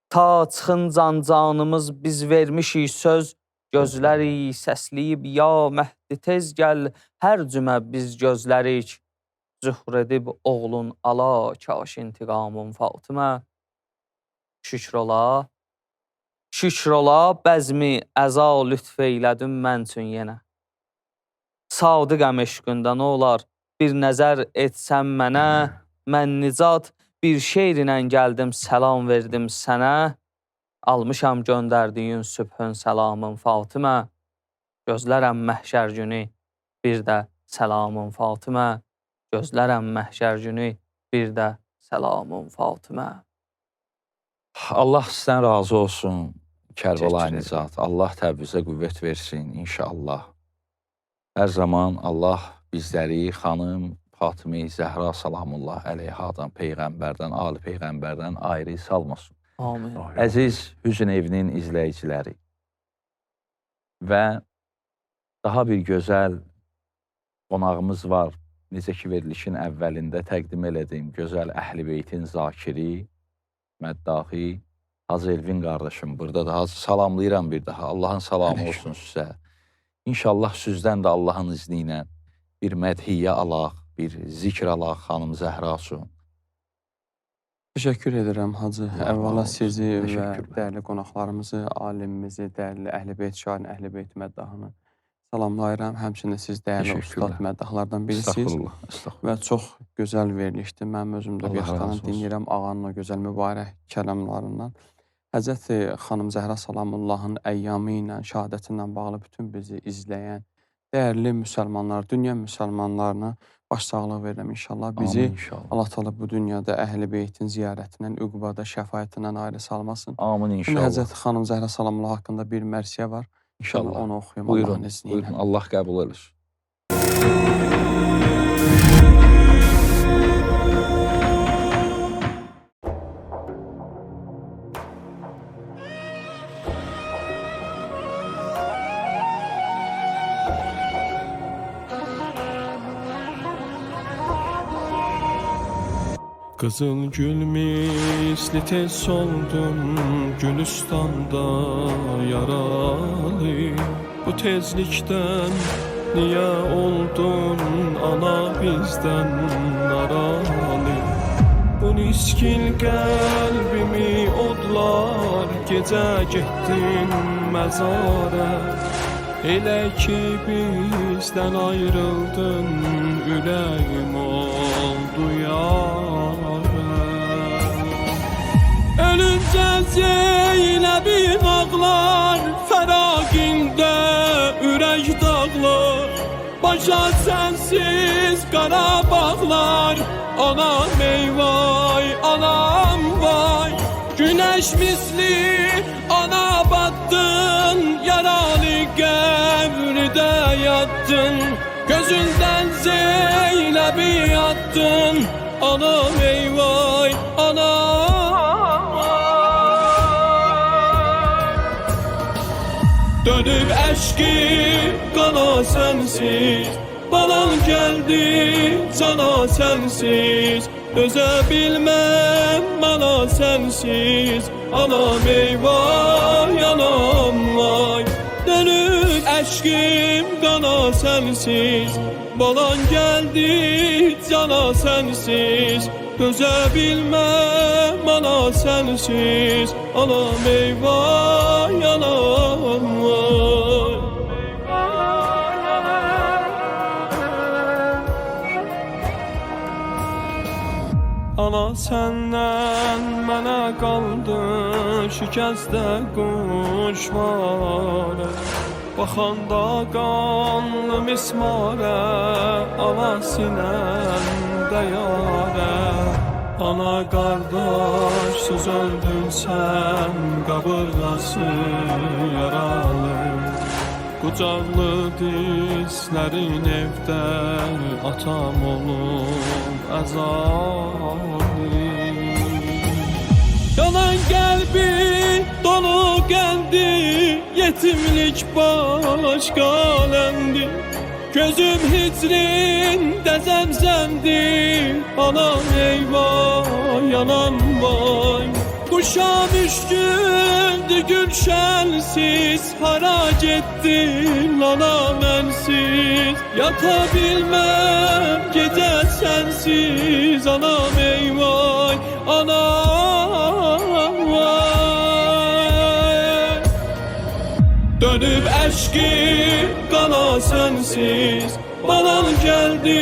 Ta çıxın canımız biz vermişik söz gözlərik. Səsləyib ya Məhdi tez gəl, hər cümə biz gözlərik. Zühr edib oğlun ala kaş intiqamın Fatimə. Şükr ola, bəzmi əza lütf eylədin mən üçün yenə. Sadiqəm eşqində nə olar, bir nəzər etsən mənə, mən nicat bir şeirinə gəldim, səlam verdim sənə. Almışam göndərdiyin sübhün səlamın Fatimə. Gözlərəm məhşər günü, bir də səlamın Fatimə. Gözlərəm məhşər günü, bir də səlamın Fatimə. Allah sizdən razı olsun, Kərbəlayı Nicat. Allah Təbrizə qüvvət versin, inşallah. Hər zaman Allah bizləri xanım Fatimə Zəhra salamullah əleyhadan, Peyğəmbərdən, Ali Peyğəmbərdən ayrı salmasın. Amin. Əziz Hüzn evinin izləyiciləri və daha bir gözəl qonağımız var. Necə ki, verilişin əvvəlində təqdim elədim, gözəl Əhl-i Beytin zakiri, məddahi, Hacı Elvin qardaşım burada da. Hacı salamlayıram bir daha. Allahın salamı olsun sizə. İnşallah sizdən də Allahın izni ilə bir mədhiyyə alaq, bir zikr alaq xanım Zəhra üçün. Təşəkkür edirəm Hacı. Əvvəla sizi və dəyərli qonaqlarımızı, alimimizi, dəyərli Əhl-i Beyt şairin, Əhl-i Beyt məddahını salamlayıram. Həmçinin siz dəyərli ustad məddahlardan birisiniz və çox gözəl verilişdir. Mənim özüm də bir xanım dinləyirəm ağanın o gözəl mübarək kələmlarından. Həzrəti xanım Zəhra salamullahın əyyamı ilə, şəhadəti ilə bağlı bütün bizi izləyən dəyərli müsəlmanlar, dünya müsəlmanlarına başsağlığı verirəm inşallah. Bizi Allah Teala bu dünyada Əhl-i Beytin ziyarətindən, üqbada, şəfaətindən ayrı salmasın. Amin inşallah. Həzrəti xanım Zəhra salamullah haqqında bir mərsiyə var. İnşallah onu oxuyum Allah'ın izniyle. Buyurun, Allah qəbul edir. Qızıl gül misli tez soldun Gülüstanda yaralı. Bu tezlikdən niyə oldun ana bizdən naralı? Bu niskil qəlbimi odlar, gecə getdin məzara. Elə ki bizdən ayrıldın, ürəyim oldu yara. Ölüncə Zeynəbim ağlar, fəraqində ürək dağlar. şad sensiz Qarabağlar. Anam ey vay, anam vay. Güneş misli ana battın, yaralı qəbrdə yattın. Gözünden Zeynep'i attın. Anam ey vay, anam vay. Dönüp eşki qana sensiz, balan geldi cana sensiz. Dözə bilmem bana sensiz. Anam ey vay, anam vay. Dönüp eşkim qana sensiz, balan geldi cana sensiz. Dözə bilmem bana sensiz. Anam ey vay, anam vay. Ana senden mənə qaldı şikəstə quşmara. Baxanda qanlı mismarə, ana sinəmdə yarə. Ana qardaşsız öldün sən, qabırğası yaralı. Qucaqlı dizlərin evdə, atam olub əzali. Yanan qəlbi, dolu qəndi, yetimlik başqa ləndi. Gözüm hicrində zəmzəmdir. Anam ey vay, anam vay. Kuşam üşkündü gülşensiz, hara gettin ana mənsiz. Yata bilmem gece sensiz. Anam ey vay, anam vay. Dönüp eşki qana sensiz, balan geldi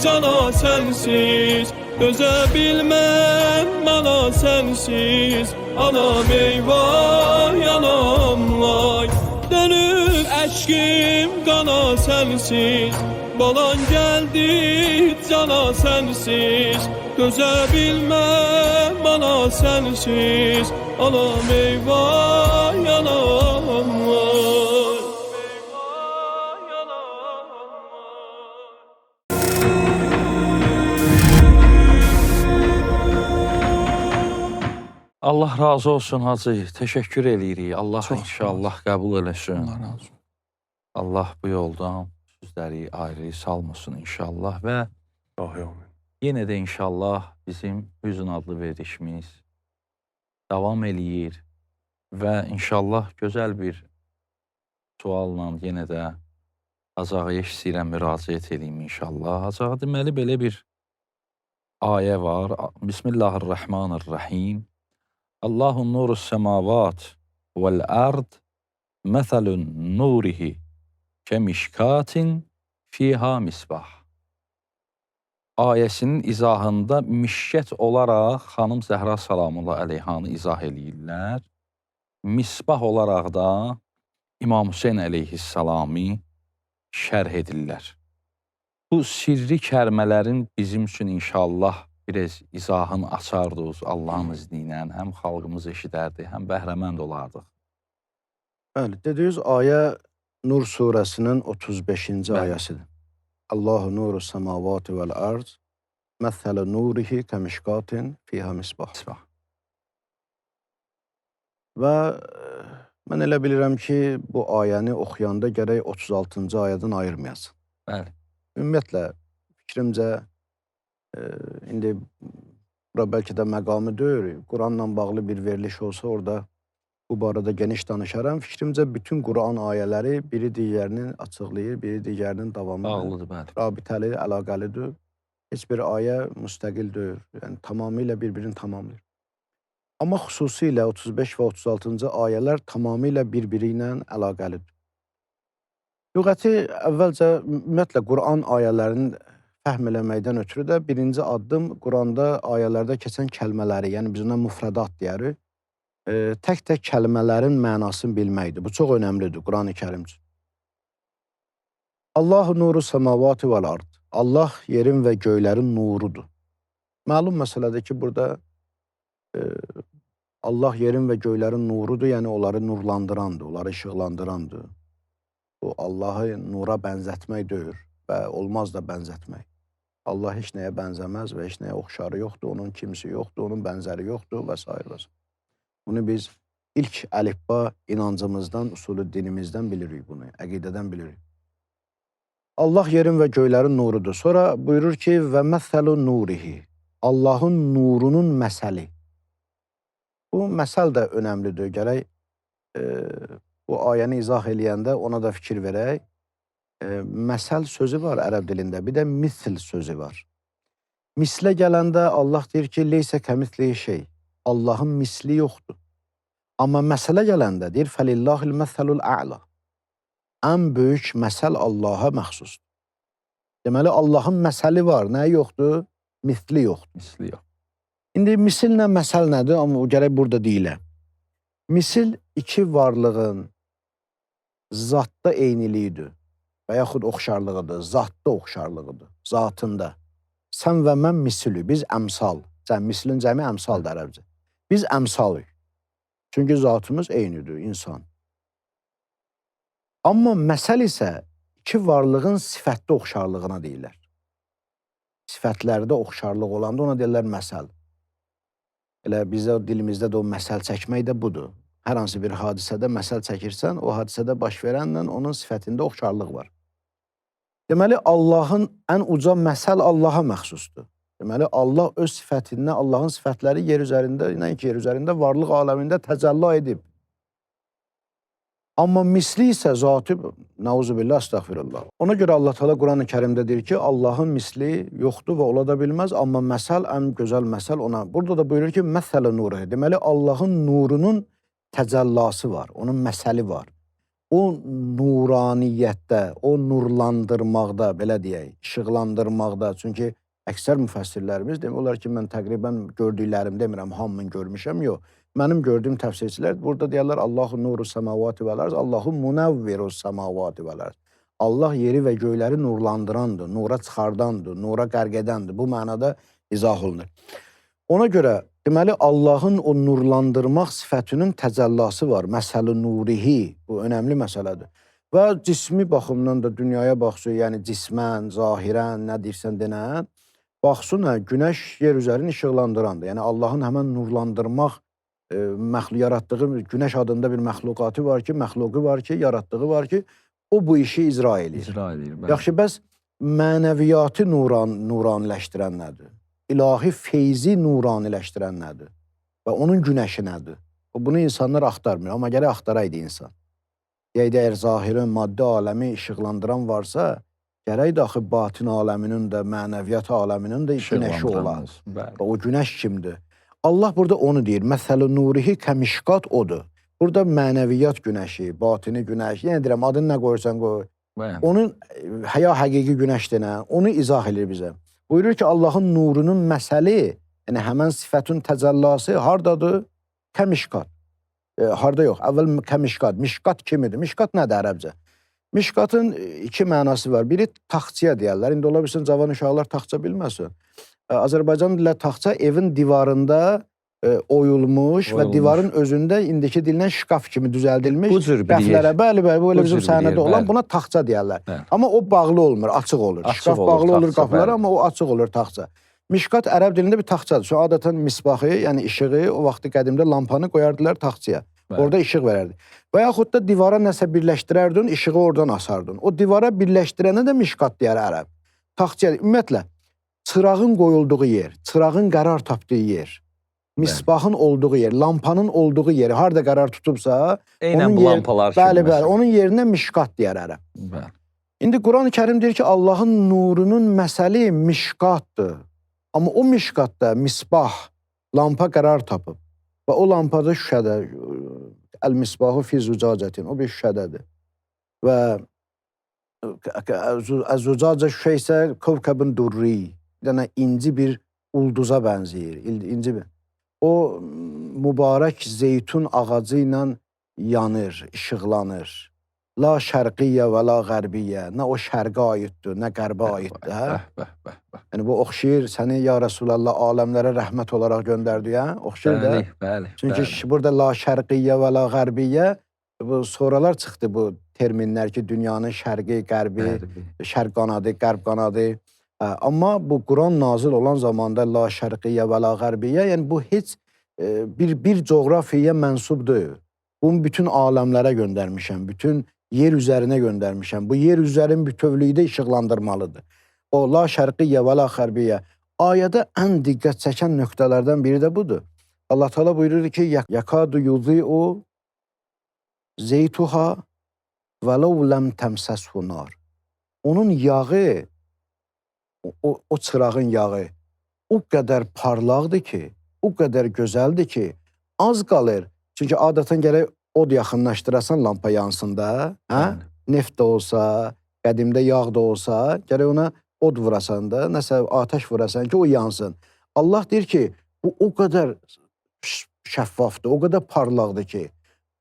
cana sensiz. Dözə bilmem bana sensiz. Anam ey vay, anam vay. Dönüp eşkim qana sensiz, balan geldi cana sensiz. Dözə bilmem bana sensiz. Anam ey vay, anam vay. Allah razı olsun hacı. Teşekkür edirik. Allah Çox inşallah qəbul eləsin. Allah razı olsun. Allah bu yoldan sizləri ayrı salmasın inşallah və yenə də inşallah bizim Hüzn adlı verilişimiz davam eləyir və inşallah gözəl bir sualla yenə də Acağa istəyirəm müraciət edeyim inşallah. Acağa deməli belə bir ayə var. Bismillahirrahmanirrahim. Allahun nurus semavat vel ard methelun nurihi kemişkatin fiha misbah. Ayəsinin izahında mişkət olaraq xanım Zəhra salamullah əleyhanı izah eləyirlər. Misbah olaraq da İmam Hüseyin əleyhissalami şərh edirlər. Bu sirri kəlmələrin bizim üçün inşallah biraz izahını açardıq Allahın izni ilə. Həm xalqımız eşidərdi, həm bəhrəmənd olardıq. Bəli, dediyiniz ayə Nur surəsinin 35-ci ayəsidir. Allahu nuru semavati vel arz məthələ nurihi kəmişqatin fiha misbah. Və mən elə bilirəm ki, bu ayəni oxuyanda gərək 36-cı ayədən ayırmayasın. Bəli. Ümumiyyətlə, fikrimcə, indi bura bəlkə də məqamı deyil, Quranla bağlı bir veriliş olsa orada bu barədə geniş danışaram. Fikrimcə, bütün Quran ayələri biri digərinin açıqlayır, biri digərinin davamıdır. Bağlıdır, bəli. Rabitəli, əlaqəlidir. Heç bir ayə müstəqil deyil, yəni tamamilə bir-birini tamamlayır. Amma xüsusilə 35 və 36-cı ayələr tamamilə bir-biri ilə əlaqəlidir. Lüğəti əvvəlcə, ümumiyyətlə, Quran ayələrini fəhm eləməkdən ötürü də birinci addım Quranda ayələrdə keçən kəlmələri, yəni biz ona müfrədat deyirik, tək-tək tək, kəlmələrin mənasını bilməkdir. Bu çox önəmlidir Quran-ı Kərim üçün. Allahu nuru semavati vel ard. Allah yerin və göylərin nurudur. Məlum məsələdir ki, burada Allah yerin və göylərin nurudur, yəni onları nurlandırandır, onları işıqlandırandır. Bu, Allahı nura bənzətmək deyil və olmaz da bənzətmək. Allah heç nəyə bənzəməz və heç nəyə oxşarı yoxdur, onun kimisi yoxdur, onun bənzəri yoxdur və s. Bunu biz ilk əlifba inancımızdan, usulü dinimizdən bilirik bunu, əqidədən bilirik. Allah yerin və göylərin nurudur. Sonra buyurur ki, və məsəlu nurihi. Allahın nurunun məsəli. Bu məsəl də önəmlidir. Gərək bu ayəni izah eləyəndə ona da fikir verək. Məsəl sözü var ərəb dilində, bir də misl sözü var. Mislə gələndə Allah deyir ki, leysə kəmitliyi şey. Allahın misli yoxdur. Amma məsələ gələndə deyir, fəlillahil məsəlul a'la. Ən böyük məsəl Allaha məxsusdur. Deməli, Allahın məsəli var, nəyi yoxdur? Misli yoxdur. Misli yox. İndi misillə məsəl nədir? Amma o gərək burada deyilə. Misil iki varlığın zatda eyniliyidir və yaxud oxşarlığıdır, zatda oxşarlığıdır, zatında. Sən və mən misilü, biz əmsal. Mislin cəmi əmsaldır ərəbcə. Biz əmsalıyıq. Çünki zatımız eynidir, insan. Amma məsəl isə iki varlığın sifətdə oxşarlığına deyirlər. Sifətlərdə oxşarlıq olanda ona deyirlər məsəl. Elə bizdə dilimizdə də o məsəl çəkmək də budur. Hər hansı bir hadisədə məsəl çəkirsən, o hadisədə baş verənlə onun sifətində oxşarlıq var. Deməli, Allahın ən uca məsəl Allaha məxsusdur. Deməli, Allah öz sifətindən, Allahın sifətləri yer üzərində, nəinki yer üzərində, varlıq aləmində təcəllə edib. Amma misli isə zatı, nauzubillah, estağfirullah. Ona görə Allah Teala Quran-ı Kərimdə deyir ki, Allahın misli yoxdur və ola da bilməz, amma məsəl, ən gözəl məsəl ona. Burada da buyurur ki, məsələ nuru. Deməli, Allahın nurunun təcəllası var, onun məsəli var. O nuraniyyətdə, o nurlandırmaqda, belə deyək, işıqlandırmaqda, çünki əksər müfəssirlərimiz demirlər ki, mən təqribən gördüklərim demirəm, hamını görmüşəm, yox. Mənim gördüyüm təfsirçilər burada deyərlər Allahu nuru semavati vel arz, Allahu munavviru semavati vel arz. Allah yeri və göyləri nurlandırandır, nura çıxardandır, nura qərq edəndir. Bu mənada izah olunur. Ona görə deməli Allahın o nurlandırmaq sifətinin təcəllası var. Məsəl-i nurihi, bu önəmli məsələdir. Və cismi baxımdan da dünyaya baxsın, yəni cismən, zahirən, nə deyirsən denən, baxsın, günəş yer üzərini işıqlandırandır. Yəni Allahın həmən nurlandırmaq yaratdığı günəş adında bir məxluqatı var ki, məxluqu var ki, yaratdığı var ki, o bu işi icra edir. Yaxşı, bəs mənəviyyatı nuraniləşdirən nədir? İlahi feyzi nuraniləşdirən nədir? Və onun günəşi nədir? Bunu insanlar axtarmıyor, amma gərək axtaraydı insan. Deyək, əgər zahirin, maddi aləmi işıqlandıran varsa, gərək də axı batin aləminin də, mənəviyyat aləminin də günəşi olar. Və o günəş kimdir? Allah burada onu deyir, məsələ nurihi kəmişqat odur. Burada mənəviyyat günəşi, batini günəş, yenə deyirəm, adını nə qoyursan qoy. Onun həya həqiqi günəş denə, onu izah edir bizə. Buyurur ki, Allahın nurunun məsəli, yəni həmən sifətin təcəllası hardadır? Kəmişqat. Harda yox, əvvəl kəmişqat. Mişqat kimidir? Mişqat nədir ərəbcə? Mişqatın iki mənası var. Biri taxtçıya deyərlər. İndi ola bilsin, cavan uşaqlar taxtça bilməsin. Azərbaycan dillə taxça evin divarında oyulmuş və divarın özündə indiki dillə şkaf kimi düzəldilmiş. Bu cür bir yer. Bəli, bu elə bizim səhnədə olan, buna taxça deyərlər. Amma o bağlı olmur, açıq olur. Şkaf bağlı olur qapıları, amma o açıq olur taxça. Mişqat ərəb dilində bir taxçadır. Sonra adətən misbahı, yəni işığı, o vaxtı qədimdə lampanı qoyardılar taxçaya. Orada işıq verərdi. Və yaxud da divara nəsə birləşdirərdin, işığı oradan asardın. O divara birləşdirənə də mişqat deyər ərəb. Taxçaya, ümumiyyətlə, çırağın qoyulduğu yer, çırağın qərar tapdığı yer, misbahın olduğu yer, lampanın olduğu yeri harada qərar tutubsa, onun yerinə mişqat deyər ərəb. İndi Quran-ı Kərim deyir ki, Allahın nurunun məsəli mişqatdır. Amma o mişqatda misbah, lampa qərar tapıb və o lampada şüşədə, əl-misbahı fi zucacətin, o bir şüşədədir. Və zucacə şüşə isə kövkəbin durri, yəni inci bir ulduza bənzəyir. O mübarək zeytun ağacı ilə yanır, işıqlanır. La şərqiyyə və la qərbiyyə. Nə o şərqə aiddir, nə qərbə aiddir. Hə? Bəh. Yəni bu oxşayır səni ya Rasulallah aləmlərə rəhmət olaraq göndərdi, hə? Oxşayır da. Bəli. Çünki burada la şərqiyyə və la qərbiyyə bu sonralar çıxdı bu terminlər ki, dünyanın şərqi, qərbi, şərq qanadı, qərb qanadı. Amma bu Quran nazil olan zamanda la şərqiyyə və la qərbiyyə, yəni bu heç bir coğrafiyaya mənsub deyil. Bunu bütün aləmlərə göndərmişəm, bütün yer üzərinə göndərmişəm. Bu yer üzərin bütövlükdə işıqlandırmalıdır. O la şərqiyyə və la qərbiyyə. Ayədə ən diqqət çəkən nöqtələrdən biri də budur. Allah Teala buyurur ki, yakadu yuzi'u zeytuha və ləv ləm təmsəshu nar. Onun yağı, o çırağın yağı o qədər parlaqdır ki, o qədər gözəldir ki, az qalır. Çünki adətən gərək od yaxınlaşdırasan lampa yansın da, hə? Neft də olsa, qədimdə yağ da olsa, gərək ona od vurasan da, nəsə ateş vurasan ki, o yansın. Allah deyir ki, bu o qədər şəffafdır, o qədər parlaqdır ki,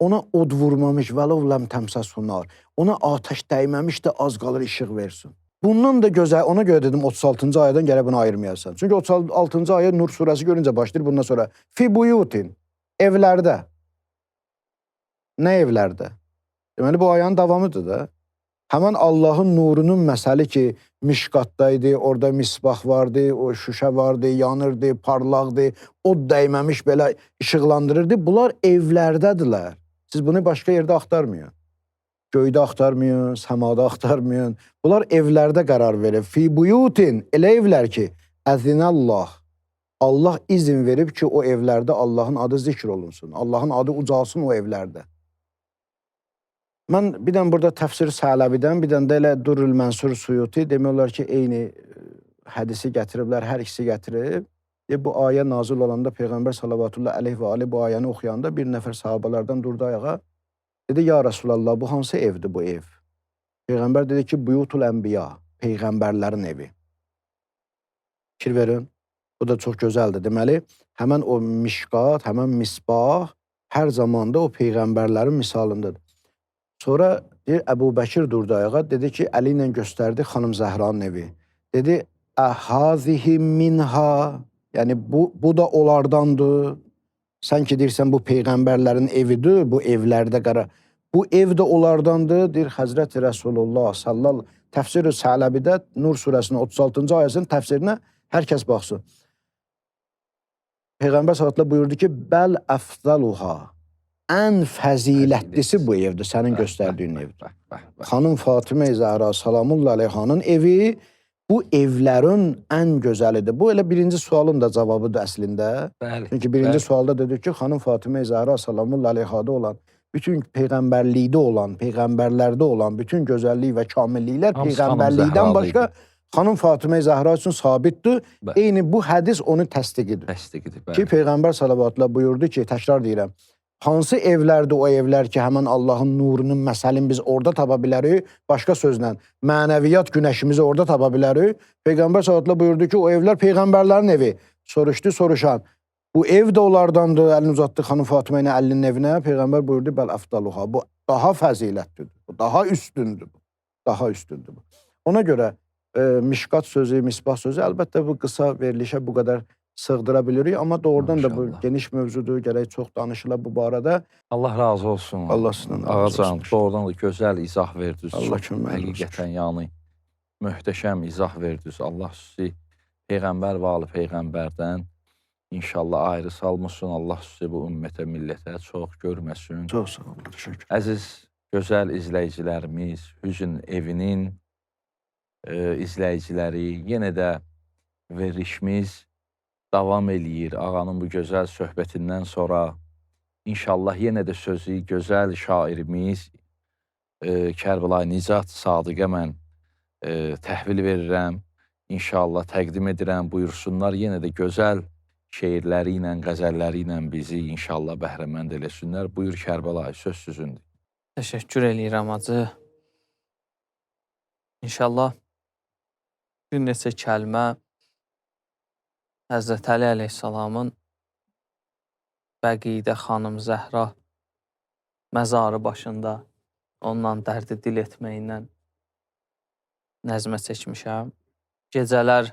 ona od vurmamış, vələv ləm təmsəshu nar, ona ateş dəyməmiş də az qalır işıq versin. Bundan da gözəl, ona görə dedim 36-cı ayədən gərək bunu ayırmayasan. Çünki 36-cı ayə Nur surəsi görüncə başlayır, bundan sonra fi buyutin, evlərdə. Nə evlərdə? Deməli, bu ayənin davamıdır da. Həmən Allahın nurunun məsəli ki, mişqatdaydı, orada misbah vardı, o şüşə vardı, yanırdı, parlaqdı, od dəyməmiş belə işıqlandırırdı. Bunlar evlərdədirlər. Siz bunu başqa yerdə axtarmayın. Göydə axtarmayın, səmada axtarmayın. Bunlar evlərdə qərar verir. Fi buyutin, elə evlər ki, əzinəllah. Allah izin verib ki, o evlərdə Allahın adı zikr olunsun. Allahın adı ucalsın o evlərdə. Mən bir dənə burada təfsir Sələbidən, bir dənə də elə Durrul Mənsur Suyuti demək olar ki, eyni hədisi gətiriblər, hər ikisi gətirib. Bu ayə nazil olanda Peyğəmbər sallallahu aleyhi və aleyhi bu ayəni oxuyanda bir nəfər sahabalardan durdu ayağa. Dedi, ya Rasulallah, bu hansı evdir bu ev? Peyğəmbər dedi ki, buyutul ənbiya, Peyğəmbərlərin evi. Fikir verin, bu da çox gözəldir. Deməli, həmən o mişqat, həmən misbah hər zamanda o Peyğəmbərlərin misalındadır. Sonra deyir, Əbu Bəkir durdu ayağa, dedi ki, əli ilə göstərdi xanım Zəhranın evi. Dedi, əhazihi minha, yəni bu da onlardandır. Sən ki, deyirsən, bu Peyğəmbərlərin evidir, bu evlərdə qara. Bu ev də onlardandır, deyir Həzrəti Rəsulullah sallallahu təfsir-i Sələbidə Nur surəsinin 36-cı ayəsinin təfsirinə hər kəs baxsın. Peyğəmbər sallallahu buyurdu ki, bəl əfzaluha, ən fəzilətlisi bu evdir, sənin göstərdiyin evdir. Xanım Fatimə-i Zəhra salamullah aleyhanın evi bu evlərin ən gözəlidir. Bu elə birinci sualın da cavabıdır əslində. Çünki birinci sualda dedik ki, xanım Fatimə-i Zəhra salamullah aleyhada olan, bütün peyğəmbərlikdə olan, peyğəmbərlərdə olan bütün gözəllik və kamilliklər peyğəmbərlikdən başqa xanım Fatimə-i Zəhra üçün sabitdir. Eyni bu hədis onu təsdiqidir. Ki, Peyğəmbər sallallahu buyurdu ki, təkrar deyirəm, hansı evlərdir o evlər ki, həmən Allahın nurunun məsəlini biz orada tapa bilərik, başqa sözlə, mənəviyyat günəşimizi orada tapa bilərik. Peyğəmbər sallallahu buyurdu ki, o evlər Peyğəmbərlərin evi. Soruşdu, soruşan. Bu ev də onlardandır, əlini uzatdı xanım Fatimə ilə əlinin evinə. Peyğəmbər buyurdu, bəl əfdaluha. Bu daha fəzilətlidir, bu daha üstündür. Daha üstündür bu. Ona görə mişqat sözü, misbah sözü əlbəttə bu qısa verilişə bu qədər sığdıra bilirik. Amma doğrudan da bu geniş mövzudur, gərək çox danışıla bu barədə. Allah razı olsun. Allah sizdən razı olsun. Doğrudan da gözəl izah verdiniz. Allah kömək olsun. Həqiqətən yəni möhtəşəm izah verdiniz. Allah sizi Peyğəmbər və ali Peyğəmbərdən İnşallah ayrı salmışsın. Allah sizi bu ümmətə, millətə çox görməsin. Çox sağ olun, təşəkkür. Əziz, gözəl izləyicilərimiz, Hüzn evinin izləyiciləri, yenə də verilişimiz davam eləyir. Ağanın bu gözəl söhbətindən sonra inşallah yenə də sözü gözəl şairimiz Kərbəlayı Nicat Sadiqə mən təhvil verirəm. İnşallah təqdim edirəm, buyursunlar. Yenə də gözəl şeirləri ilə, qəzəlləri ilə bizi inşallah bəhrəmənd eləsinlər. Buyur Kərbəlayı, söz sizündür. Təşəkkür eləyirəm acı. İnşallah bir neçə kəlmə Həzrət Əli əleyhissalamın Bəqidə xanım Zəhra məzarı başında ondan dərdi dil etməklə nəzmə çəkmişəm. Gecələr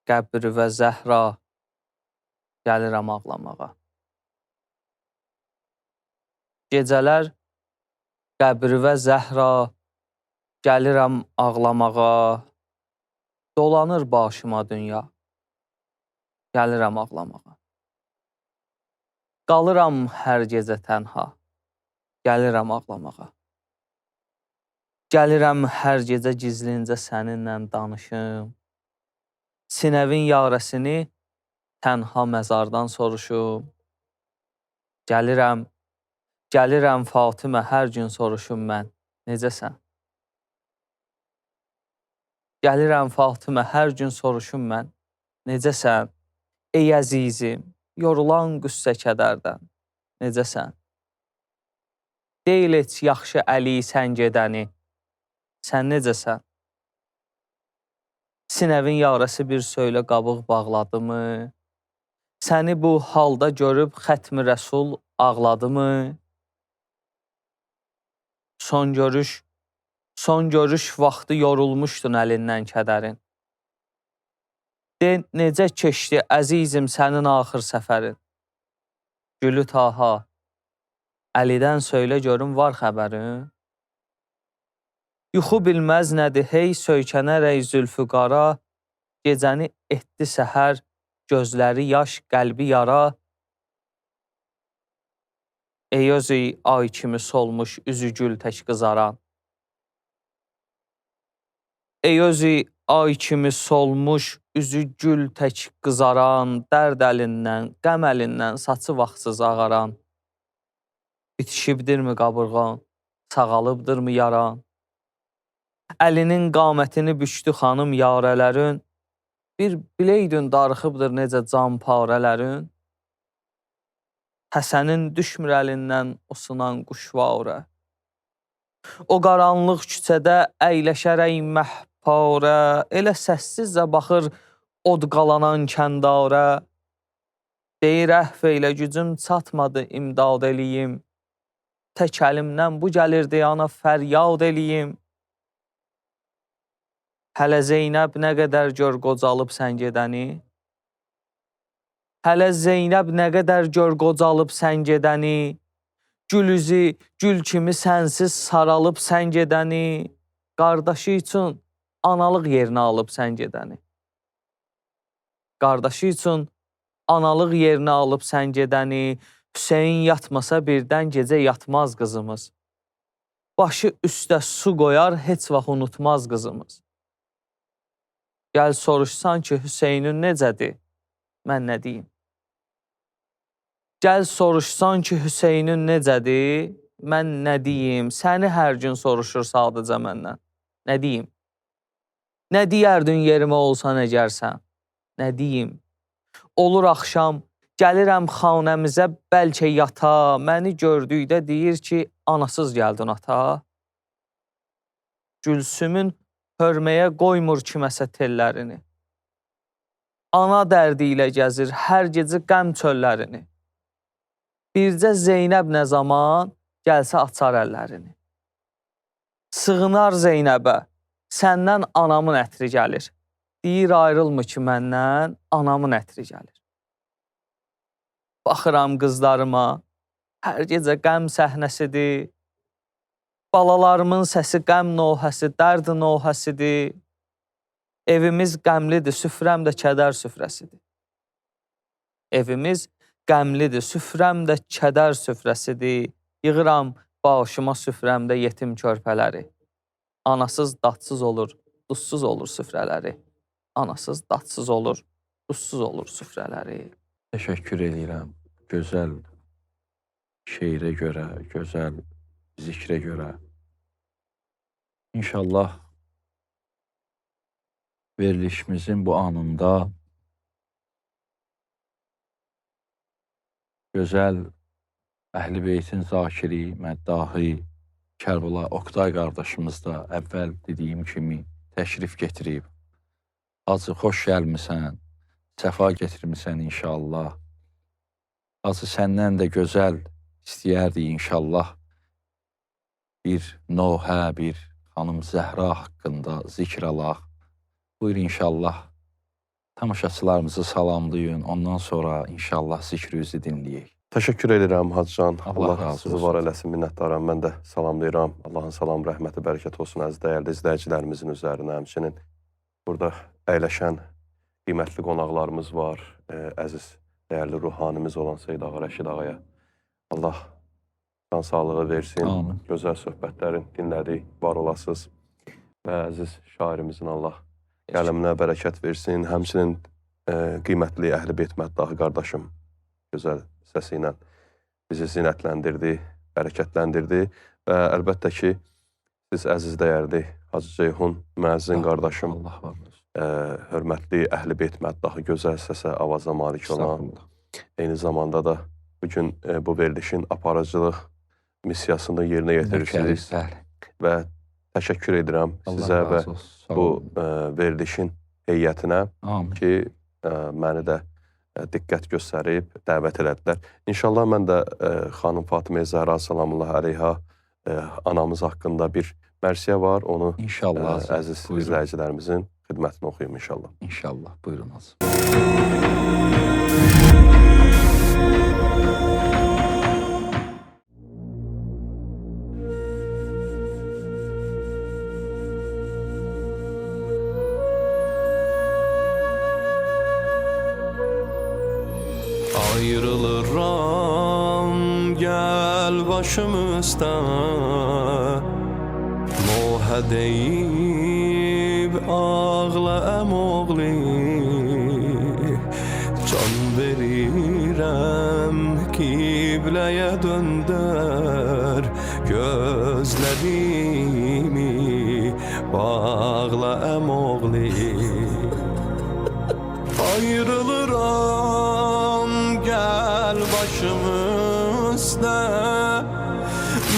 qəbri və zəhra gəlirəm ağlamağa. Gecələr qəbri və zəhra gəlirəm ağlamağa. Dolanır başıma dünya, gəlirəm ağlamağa. Qalıram hər gecə tənha, gəlirəm ağlamağa. Gəlirəm hər gecə gizlincə səninlə danışım. Sinəvin yarəsini tənha məzardan soruşum. Gəlirəm Fatimə hər gün soruşum mən, necəsən? Gəlirəm Fatimə hər gün soruşum mən, necəsən? Ey əzizim, yorulan qüssə kədərdən, necəsən? Deyil heç yaxşı əli sən gedəni, sən necəsən? Sinəvin yarəsi bir söylə qabıq bağladı mı? Səni bu halda görüb xətmi rəsul ağladı mı? Son görüş vaxtı yorulmuşdun əlindən kədərin. De, necə keçdi əzizim sənin axır səfərin? Gülü Taha, Əlidən söylə görüm var xəbərin? Yuxu bilməz nədir hey söykənərək zülfü qara, gecəni etdi səhər, gözləri yaş, qəlbi yara. Ey özü ay kimi solmuş, üzü gül tək qızaran. Ey özü ay kimi solmuş, üzü gül tək qızaran, dərd əlindən, qəm əlindən, saçı vaxtsız ağaran. Bitişibdirmi qabırğan, sağalıbdırmı yaran? Əlinin qamətini bükdü xanım yarələrin, bir bileydün darıxıbdır necə canparələrin. Həsənin düşmür əlindən o sınan quşvarə. O qaranlıq küçədə əyləşərək məhparə, elə səssizcə baxır od qalanan kəndarə. Deyir əhv eylə gücüm çatmadı imdad eləyim, tək əlimdən bu gəlirdi ana fəryad eləyim. Hələ Zeynəb nə qədər gör qocalıb sən gedəni? Hələ Zeynəb nə qədər gör qocalıb sən gedəni? Gül üzü, gül kimi sənsiz saralıb sən gedəni? Qardaşı üçün analıq yerinə alıb sən gedəni? Qardaşı üçün analıq yerinə alıb sən gedəni? Hüseyin yatmasa birdən gecə yatmaz qızımız. Başı üstə su qoyar, heç vaxt unutmaz qızımız. Gəl soruşsan ki, Hüseynin necədir? Mən nə deyim? Gəl soruşsan ki, Hüseynin necədir? Mən nə deyim? Səni hər gün soruşur sadəcə məndən. Nə deyim? Nə deyərdin yerimə olsan əgərsən? Nə deyim? Olur axşam, gəlirəm xanəmizə bəlkə yata, məni gördükdə deyir ki, anasız gəldin ata. Gülsümün hörməyə qoymur kiməsə tellərini. Ana dərdi ilə gəzir hər gecə qəm çöllərini. Bircə Zeynəb nə zaman gəlsə açar əllərini. Sığınar Zeynəbə, səndən anamın ətri gəlir. Deyir ayrılmı ki məndən, anamın ətri gəlir. Baxıram qızlarıma, hər gecə qəm səhnəsidir. Balalarımın səsi qəm nohəsi, dərd nohəsidir. Evimiz qəmlidir, süfrəm də kədər süfrəsidir. Evimiz qəmlidir, süfrəm də kədər süfrəsidir. Yığıram başıma süfrəmdə yetim körpələri. Anasız, dadsız olur, duzsuz olur süfrələri. Anasız, dadsız olur, duzsuz olur süfrələri. Təşəkkür edirəm gözəl şeirə görə, gözəl zikrə görə. İnşallah verilişimizin bu anında gözəl Əhl-i Beytin zakiri, məddahı Kərbəla Oktay qardaşımız da əvvəl dediyim kimi təşrif getirib. Hacı, xoş gəlmisən, səfa getirmisən inşallah. Hacı, səndən də gözəl istəyərdik inşallah. bir Nohə, bir xanım Zəhra haqqında zikr alaq. Buyur inşallah tamaşaçılarımızı salamlayın. Ondan sonra inşallah zikrinizi dinləyək. Təşəkkür edirəm Hacıcan. Allah Allah razı sizi olsun. var eləsin, minnətdaram. Mən də salamlayıram. Allahın salam, rəhməti, bərəkət olsun əziz dəyərli izləyicilərimizin üzərinə. Həmçinin burada əyləşən qiymətli qonaqlarımız var. Əziz, dəyərli ruhanimiz olan Seyid Ağa Rəşid Ağaya. Allah can sağlığı versin. Amin. Gözəl söhbətlərin dinlədik, var olasınız. Və əziz şairimizin Allah qələminə bərəkət versin. Həmçinin qiymətli Əhl-i Beyt məddahı qardaşım gözəl səsi ilə bizi zinətləndirdi, bərəkətləndirdi və əlbəttə ki, siz əziz dəyərli Hacı Ceyhun müəzzin qardaşım, Allah var olsun. hörmətli Əhl-i Beyt məddahı gözəl səsə, avaza malik olan, eyni zamanda da bugün bu verilişin aparıcılıq missiyasını yerinə yetirirsiniz və təşəkkür edirəm sizə və bu verilişin heyətinə ki, məni də diqqət göstərib, dəvət elədilər. İnşallah mən də xanım Fatimə Zəhra salamullah əleyha anamız haqqında bir mərsiyə var. Onu əziz izləyicilərimizin xidmətini oxuyum inşallah. İnşallah, buyurunuz. Ayrılıram gel başımızdan, Nohə deyib ağla əmoğli, can verirəm qibləyə döndər, gözlərimi bağla əmoğli. Ayrılıram gel başımızda,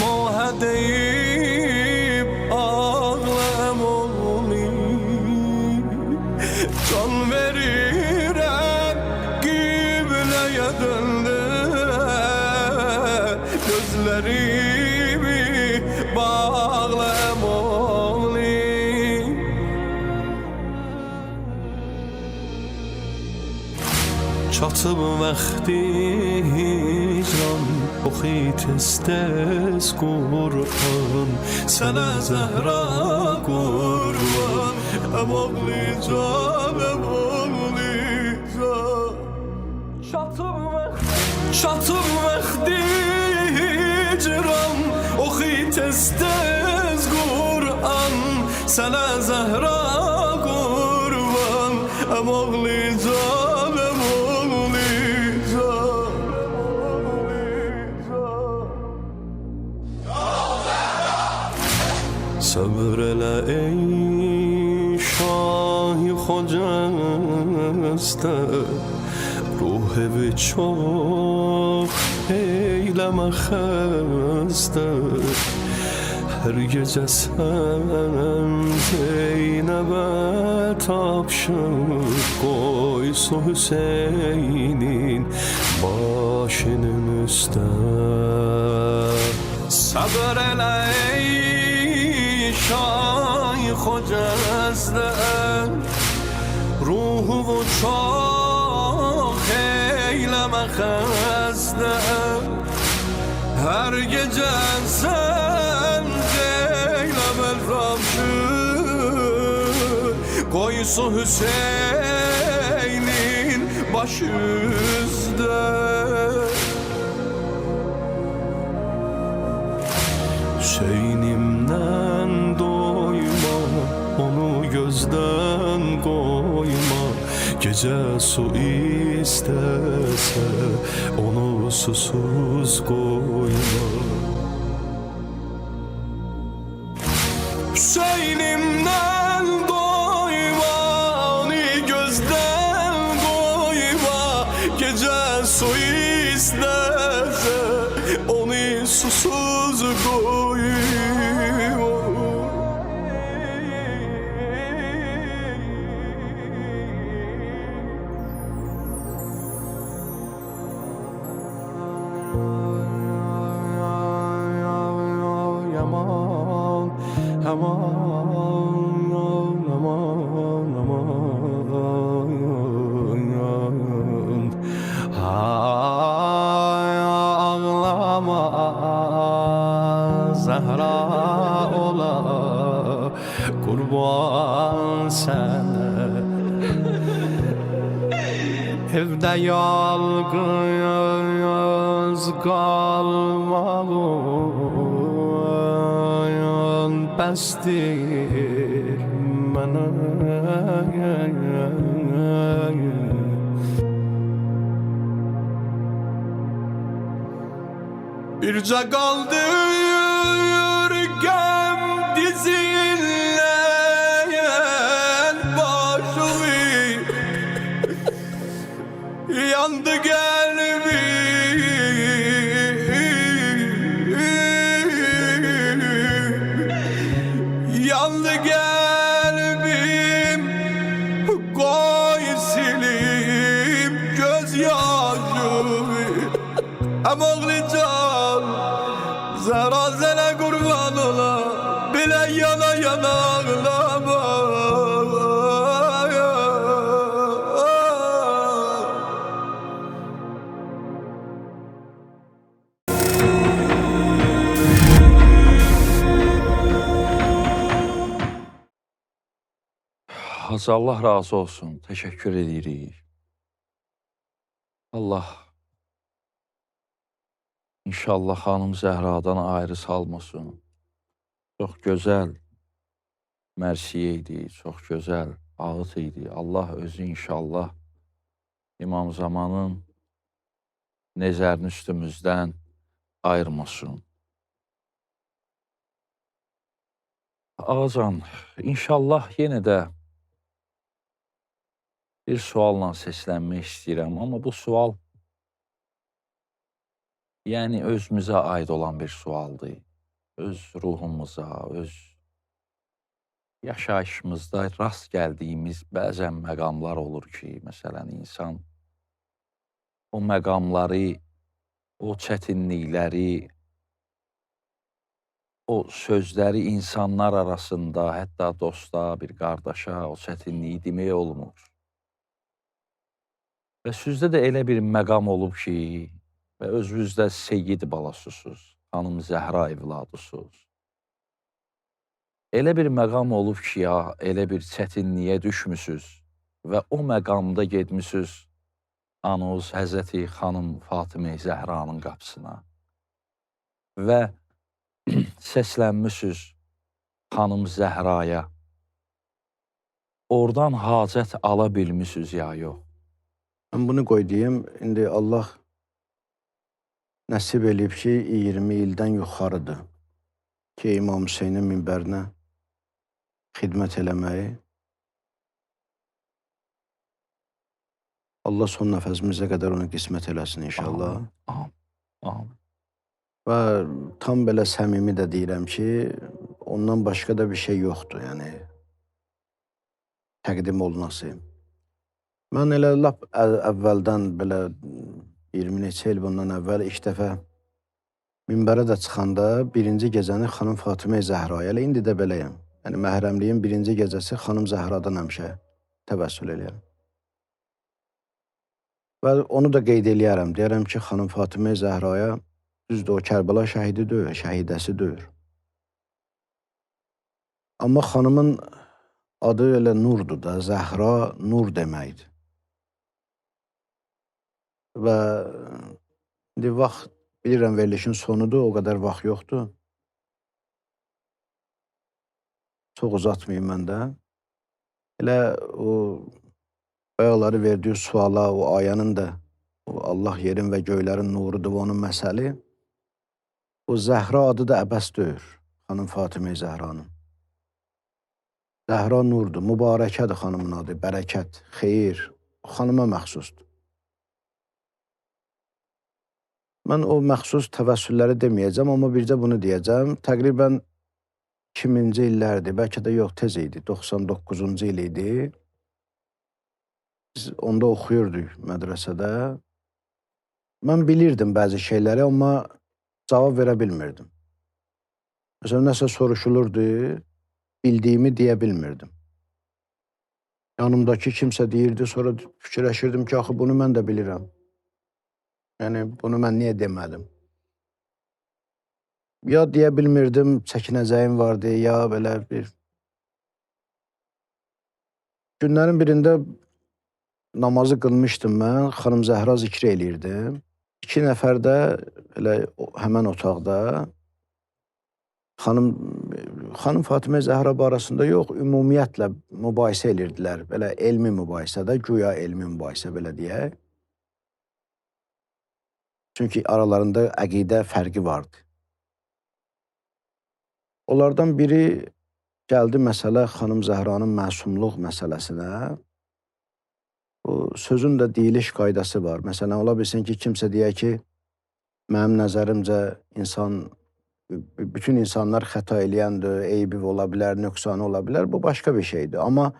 Nohə deyib ağlam oğli, can verirəm qibləyə döndər, gözlərimi bağlam oğli. Çatıb vaxti hicran, oxi tez-tez Qur'an, sənə Zəhra qurban, əmoğli can, əmoğli can. Çatıb vaxti hicran, oxi tez-tez Qur'an, sənə Zəhra qurban, əmoğli can. Sabır elə ey şahi xocəstə, ruh evi çox eyləmə xəstə, hər gecə sən Zeynəbə tapşır, qoy su Hüseynin başının üstə. Sabır elə ey şay xocəzdə, ruhu çox eyləmə xəstə, hər gecə sən Zeynəbə tapşır, qoy su Hüseynin başı üstə. Hüseynimdən doyma, onu gözdən qoyma, gecə su istəsə, onu susuz qoyma. Hüseynimdən doyma, onu gözdən qoyma, gecə su istəsə, onu susuz qoyma. Yaman aman aman aman Ay ağlama Zehra ola kurban sana Evde yalnız kalmağın bestir bana Birce kaldı yürgem dizilen başımı Yandı kalbim Yandı kalbim Koy silim gözyaşımı Hem ağlayacağım Zara zara kurban ola Bile yana yana ağlama Hacı Allah razı olsun. Teşekkür edirik. Allah inşallah xanım Zəhradan ayrı salmasın. Çox gözəl mərsiyə idi, çox gözəl ağıt idi. Allah özü inşallah İmam Zamanın nəzərini üstümüzdən ayırmasın. Ağacan, inşallah yenə də bir sualla səslənmək istəyirəm, amma bu sual yəni özümüzə aid olan bir sualdır. Öz ruhumuza, öz yaşayışımızda rast gəldiyimiz bəzən məqamlar olur ki, məsələn, insan o məqamları, o çətinlikləri, o sözləri insanlar arasında, hətta dosta, bir qardaşa o çətinliyi demək olmur. Və sizdə də elə bir məqam olub ki, və özünüzdə Seyyid balasısınız, xanım Zəhra evladısınız. Elə bir məqam olub ki, ya, elə bir çətinliyə düşmüsünüz və o məqamda gedmişsiniz anuz Həzrəti xanım Fatimə Zəhranın qapısına və səslənmişsiniz xanım Zəhraya. Oradan hacət ala bilmişsiniz ya yox? Mən bunu qoy deyim, indi Allah nəsib eləyib ki, 20 ildən yuxarıdır ki, İmam Hüseynin minbərinə xidmət eləməyi. Allah son nəfəsimizə qədər onu qismət eləsin inşallah. Amin. Və tam belə səmimi də deyirəm ki, ondan başqa da bir şey yoxdur, yəni təqdim olunası. Mən elə lap əvvəldən belə 20 neçə il bundan əvvəl ilk dəfə minbərə də çıxanda birinci gecəni xanım Fatimə Zəhraya, elə indi də beləyəm. Yəni məhrəmliyin birinci gecəsi xanım Zəhradan həmişə təvəssül eləyərəm. Və onu da qeyd eləyərəm, deyərəm ki, xanım Fatimə Zəhraya düzdür, o Kərbəla şəhidi deyil, şəhidəsi deyil. Amma xanımın adı elə Nurdur da, Zəhra Nur deməkdir. Və indi vaxt, bilirəm verilişin sonudur, o qədər vaxt yoxdur. Çox uzatmayayım mən də. Elə o bayaqları verdiyi suala, o ayənin də Allah yerin və göylərin nurudur və onun məsəli. O Zəhra adı da əbəs deyil, xanım Fatimə Zəhranın. Zəhra nurdur, mübarəkədir xanımın adı, bərəkət, xeyir, xanıma məxsusdur. Mən o məxsus təvəssülləri deməyəcəm, amma bircə bunu deyəcəm. Təqribən 2000-ci illərdir, bəlkə də yox, tez idi, 99-cu il idi. Biz onda oxuyurduq mədrəsədə. Mən bilirdim bəzi şeyləri, amma cavab verə bilmirdim. Məsələn, nəsə soruşulurdu, bildiyimi deyə bilmirdim. Yanımdakı kimsə deyirdi, sonra fikirləşirdim ki, axı bunu mən də bilirəm. Yəni, bunu mən niyə demədim? Ya deyə bilmirdim, çəkinəcəyim vardı, ya belə bir... Günlərin birində namazı qılmışdım mən, xanım Zəhra zikr eləyirdim. 2 nəfər də elə həmən otaqda xanım Fatimə Zəhra barəsində yox, ümumiyyətlə mübahisə edirdilər. Belə elmi mübahisədə, güya elmi mübahisə belə deyək. Çünki aralarında əqidə fərqi vardı. Onlardan biri gəldi məsələ xanım Zəhranın məsumluq məsələsinə. Bu sözün də deyiliş qaydası var. Məsələn, ola bilsin ki, kimsə deyək ki, mənim nəzərimcə bütün insanlar xəta eləyəndir, eybi ola bilər, nöqsanı ola bilər. Bu başqa bir şeydir. Amma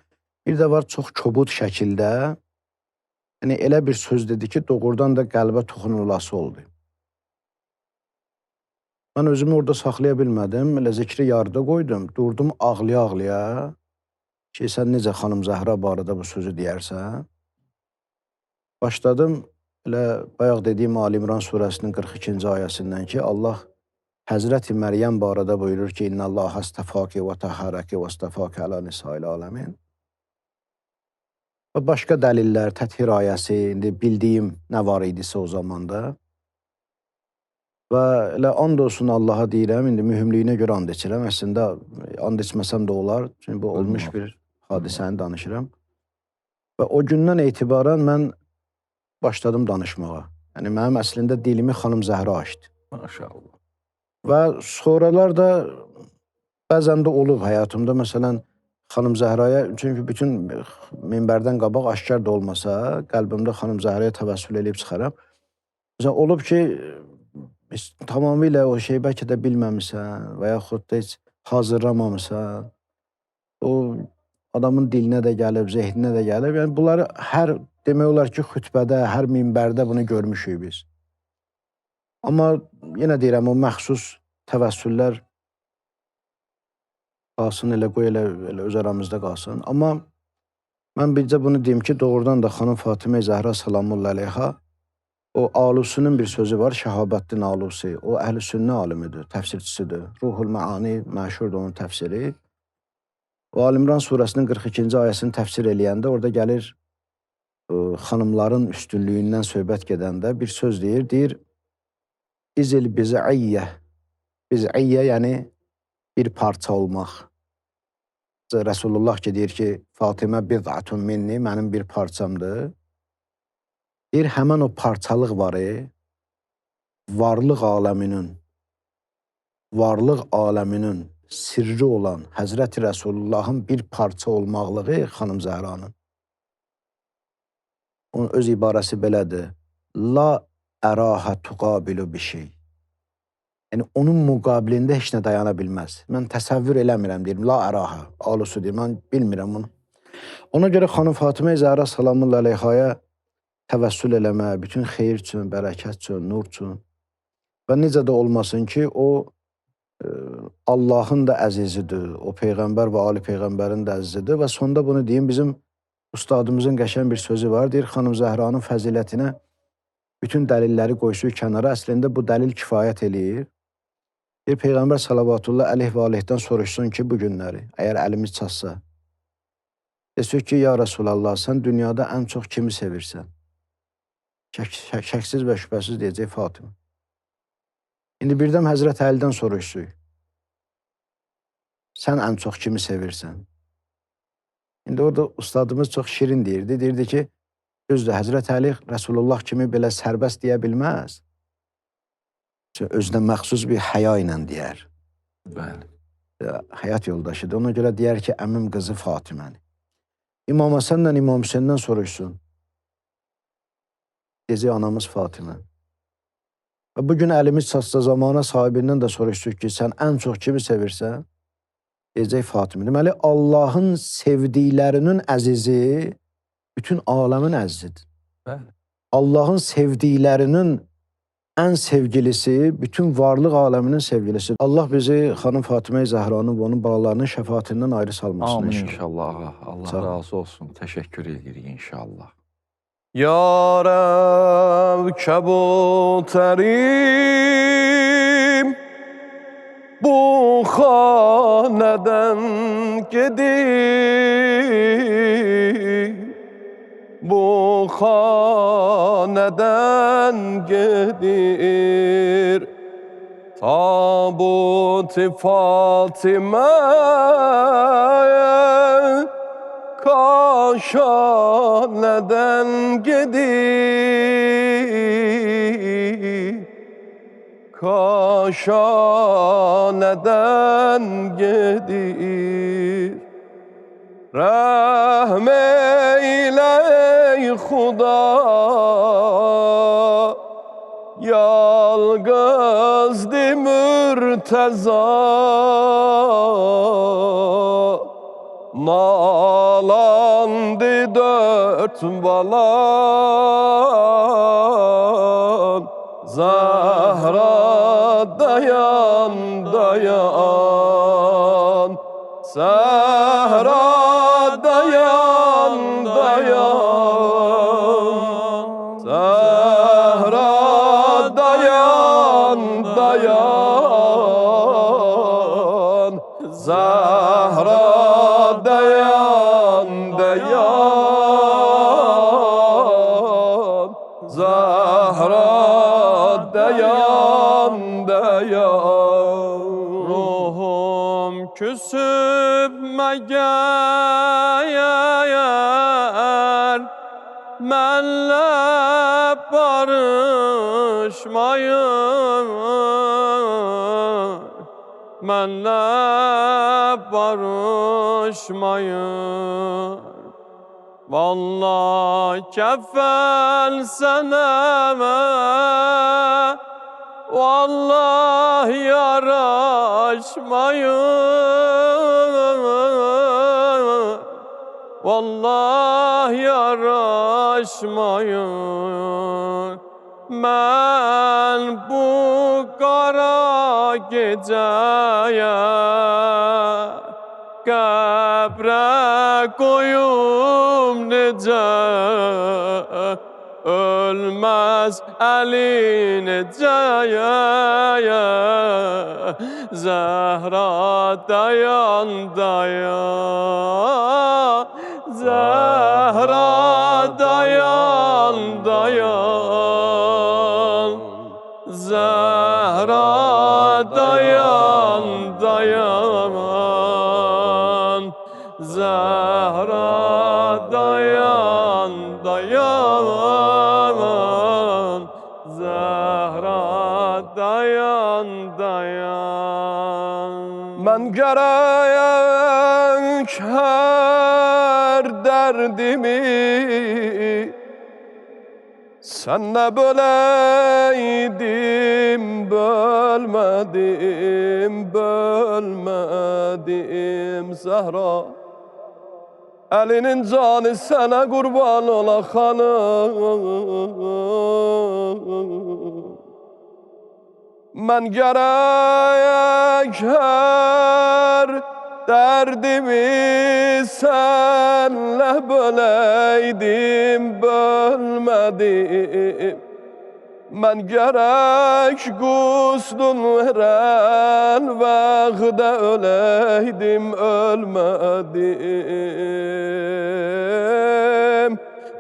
bir də var, çox kobud şəkildə, yəni elə bir söz dedi ki, doğrudan da qəlbə toxunulası oldu. Mən özümü orada saxlaya bilmədim, elə zikri yarıda qoydum, durdum ağlaya-ağlaya ki, sən necə xanım Zəhra barədə bu sözü deyərsən. Başladım, elə bayaq dediyim Ali İmran surəsinin 42-ci ayəsindən ki, Allah Həzrəti Məryəm barədə buyurur ki, İnna Allah astafaki və tahharaki və astafaki alə nisa'il aləmin. Və başqa dəlillər, Təthir ayəsi, indi bildiyim nə var idisə o zamanda. Və elə and olsun Allaha deyirəm, indi mühümliyinə görə and içirəm. Əslində, and içməsəm də olar, çünki bu olmuş bir hadisəni danışıram. Və o gündən etibarən mən başladım danışmağa. Yəni, mənim əslində dilimi xanım Zəhra açdı. Maşallah. Və sonralar da bəzən də olub həyatımda, məsələn, xanım Zəhraya, çünki bütün minbərdən qabaq aşkar da olmasa, qəlbimdə xanım Zəhraya təvəssül edib çıxaram. Məsələn, olub ki, tamamilə o şey bəlkə də bilməmişsən və yaxud da heç hazırlamamışsan, o adamın dilinə də gəlib, zehninə də gəlib. Yəni, bunları hər, demək olar ki, xütbədə, hər minbərdə bunu görmüşük biz. Amma yenə deyirəm, o məxsus təvəssüllər qalsın, elə qoy, elə öz aramızda qalsın. Amma mən bircə bunu deyim ki, doğrudan da xanım Fatimə Zəhra salamullah əleyha, o Alusi'nin bir sözü var, Şəhabəddin Alusi. O əhl-i sünnə alimidir, təfsirçisidir. Ruhul Məani məşhurdur onun təfsiri. O Ali İmran surəsinin 42-ci ayəsini təfsir eləyəndə orada gəlir xanımların üstünlüyündən söhbət gedəndə bir söz deyir, deyir, İzil biz'iyyə. Biz'iyyə, yəni bir parça olmaq. Resulullah ki, deyir ki, Fatimə bid'atun minni, mənim bir parçamdır. Deyir, həmən o parçalıq var, varlıq aləminin sirri olan Həzrəti Rəsulullahın bir parça olmaqlığı xanım Zəhranın. Onun öz ibarəsi belədir. La ərahə tuqabilu bir şey. Yəni, onun müqabilində heç nə dayana bilməz. Mən təsəvvür eləmirəm, deyirəm, la ərahə, alusu deyirəm, mən bilmirəm bunu. Ona görə xanım Fatimə Zəhra salamullah əleyhaya təvəssül eləmə, bütün xeyir üçün, bərəkət üçün, nur üçün və necə də olmasın ki, o Allahın da əzizidir, o Peyğəmbər və Ali Peyğəmbərin də əzizidir və sonda bunu deyim, bizim ustadımızın qəşən bir sözü var, deyir, xanım Zəhranın fəzilətinə bütün dəlilləri qoysu kənara, əslində bu dəlil kifayət eləyir. Deyir, Peyğəmbər salavatullah əleyh və aleyhdən soruşsun ki, bu günləri, əgər əlimiz çatsa, desək ki, ya Rasulallah, sən dünyada ən çox kimi sevirsən? Şəksiz və şübhəsiz deyəcək Fatimə. İndi birdən Həzrət Əlidən soruşsuq. Sən ən çox kimi sevirsən? İndi orada ustadımız çox şirin deyirdi. Deyirdi ki, düzdür, Həzrət Əli Rəsulullah kimi belə sərbəst deyə bilməz. Özünə məxsus bir həya ilə deyər. Bəli. Həyat yoldaşıdır. Ona görə deyər ki, əmim qızı Fatiməni. İmam Həsənlə İmam Hüseyndən soruşsun. Deyəcək anamız Fatimə. Və bugün əlimiz çatsa zamana sahibindən də soruşduq ki, sən ən çox kimi sevirsən? Deyəcək Fatimə. Deməli, Allahın sevdiklərinin əzizi bütün aləmin əzizidir. Bəli. Allahın sevdiklərinin en sevgilisi, bütün varlık aleminin sevgilisi. Allah bizi Hanım Fatıma-i Zəhranın ve onun balalarının şefaatinden ayrı salmasın Amin inşallah. inşallah ağa. Allah Sağ ol. razı olsun. Teşekkür edirik inşallah. Yarev kebuterim bu haneden gedir, bu haneden gedir. Tabut-i Fatime'ye Kaşaneden gedir, Kaşaneden gedir. Rahm eyle Huda, yalgızdı mürteza, nalandı dört balan, Zahra dayan dayan, Zahra dayan dayan, Zahra dayan dayan, Zahra dayan dayan, Zahra dayan dayan. Ruhum küsüp meğer menle barışmayın, menle barışmayın. Vallahi kefel seneme, vallahi yaraşmayın, vallahi yaraşmayın. Ben bu kara geceye kabre koyum nece, ölmez elin neceye. Zehra dayan dayan, Zehra dayan dayan, Zehra dayan dayan, Zehra dayan dayan, Zehra dayan dayan. Ben gerek her derdimi senle böleydim, bölmedim, bölmedim Zehra. Elinin canı sana kurban ola hanım. Ben gerek her derdimi senle böleydim, bölmedim. Ben gerek guslun veren vaxtda öleydim, ölmedim.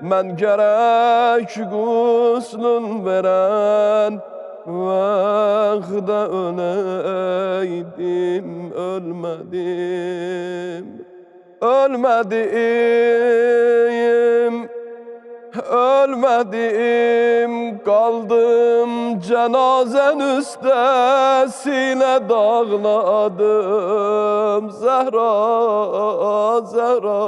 Ben gerek guslun veren vaxtda öleydim, ölmedim. Ölmedim, ölmedim, kaldım cenazen üstesine dağladım Zehra, Zehra.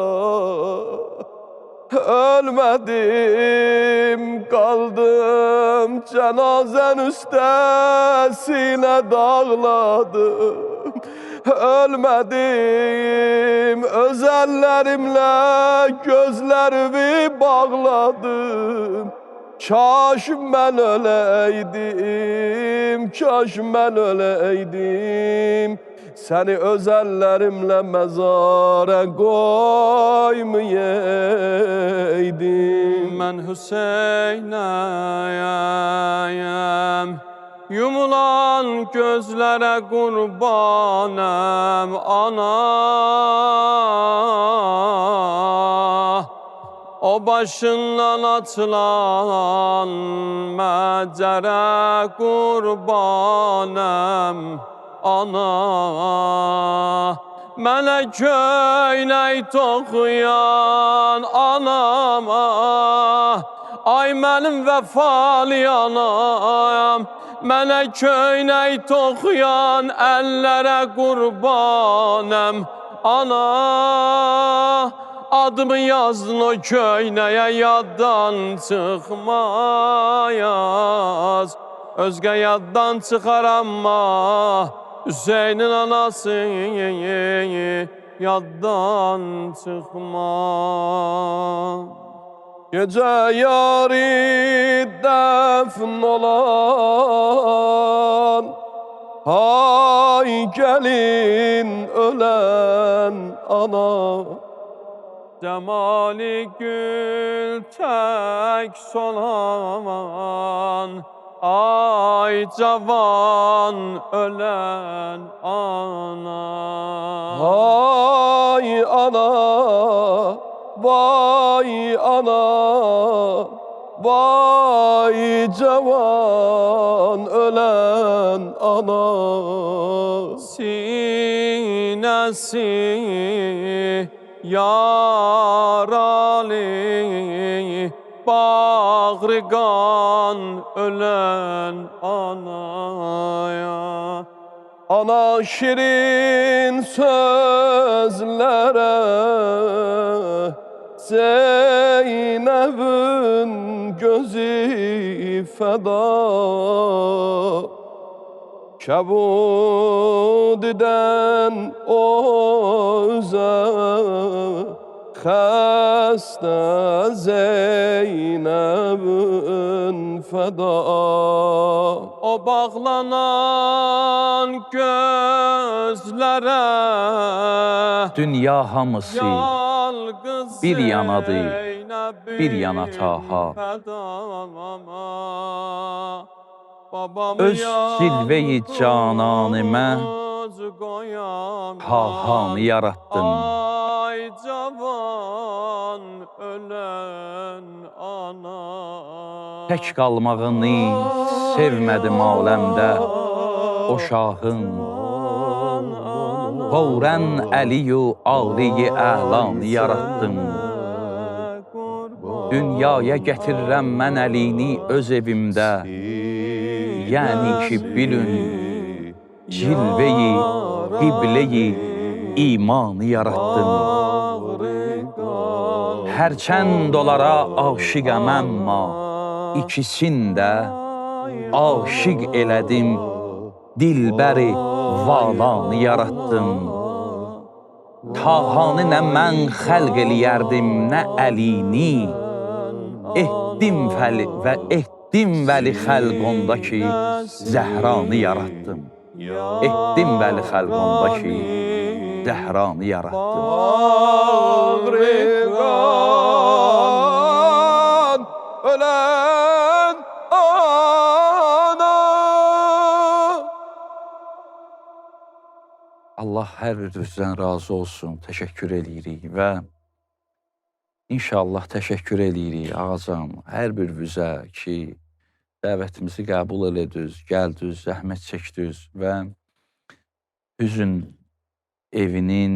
Ölmedim, kaldım cenazen üstesine dağladım. Ölmedim, öz ellerimle gözlerimi bağladım. Kaş ben öleydim, kaş ben öleydim. Seni öz ellerimle mezara koymayaydım. Mən Hüseynəyəm, yumulan gözlərə qurbanəm ana. O başından atılan məcərə qurbanəm ana. Mənə köynək toxuyan anama, ay mənim vəfalı anam. Mənə köynək toxuyan əllərə qurbanəm ana. Adımı yazdın o köynəyə, yaddan çıxmayaz. Özgə yaddan çıxar amma Hüseynin anası yaddan çıxmaz. Gece yari defn olan, hay gelin ölen ana. Cemali gül tek solan, ay cavan ölen ana. Hay ana, vay ana, vay cavan ölen ana. Sinesi yaralı, bağrı kan ölen anaya. Ana şirin sözlere, Zeynep'in gözü feda. Kebudiden oza, Xəstə Zeynəbin fəda. O bağlanan gözlərə Dünya hamısı yalqız bir yanadır, Zeynəbin bir yana Taha. fəda. Babamı Öz zilvəyi cananımə yalnız qoyan Tahanı yarattım. Ay cavan ölen ana. Tək qalmağını sevmədim aləmdə o şahın. Fawrən Əliyu Aliyi Əlanı yarattım. Dünyaya gətirirəm mən Əlini öz evimdə. Yəni ki bilün, cilveyi, qibleyi, imanı yarattım. Hərçənd onlara aşiqəm əmma, ikisində aşiq elədim, dilbəri valanı yarattım. Tahanı nə mən xəlq eləyərdim, nə Əlini, etdim vəli xəlqonda ki, Zəhranı yarattım. Etdim vəli xəlqonda ki, Zəhranı yarattım. Bağrı kan ölen ana. Allah hər birinizdən razı olsun, təşəkkür eləyirik və inşallah təşəkkür eləyirik ağacam, hər birinizə ki, dəvətimizi qəbul elədiniz, gəldiniz, zəhmət çəkdiniz və Hüzn evinin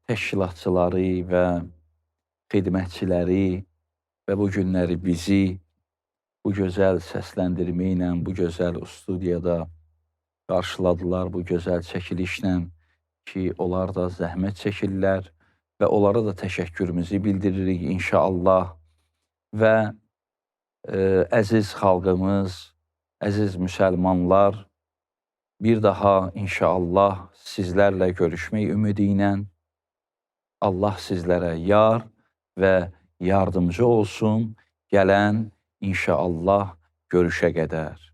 təşkilatçıları və xidmətçiləri və bu günləri bizi bu gözəl səsləndirmə ilə, bu gözəl studiyada qarşıladılar, bu gözəl çəkilişlə ki, onlar da zəhmət çəkirlər və onlara da təşəkkürümüzü bildiririk inşallah və əziz xalqımız, əziz müsəlmanlar, bir daha inşallah sizlərlə görüşmək ümidi ilə Allah sizlərə yar və yardımcı olsun. Gələn inşallah görüşə qədər.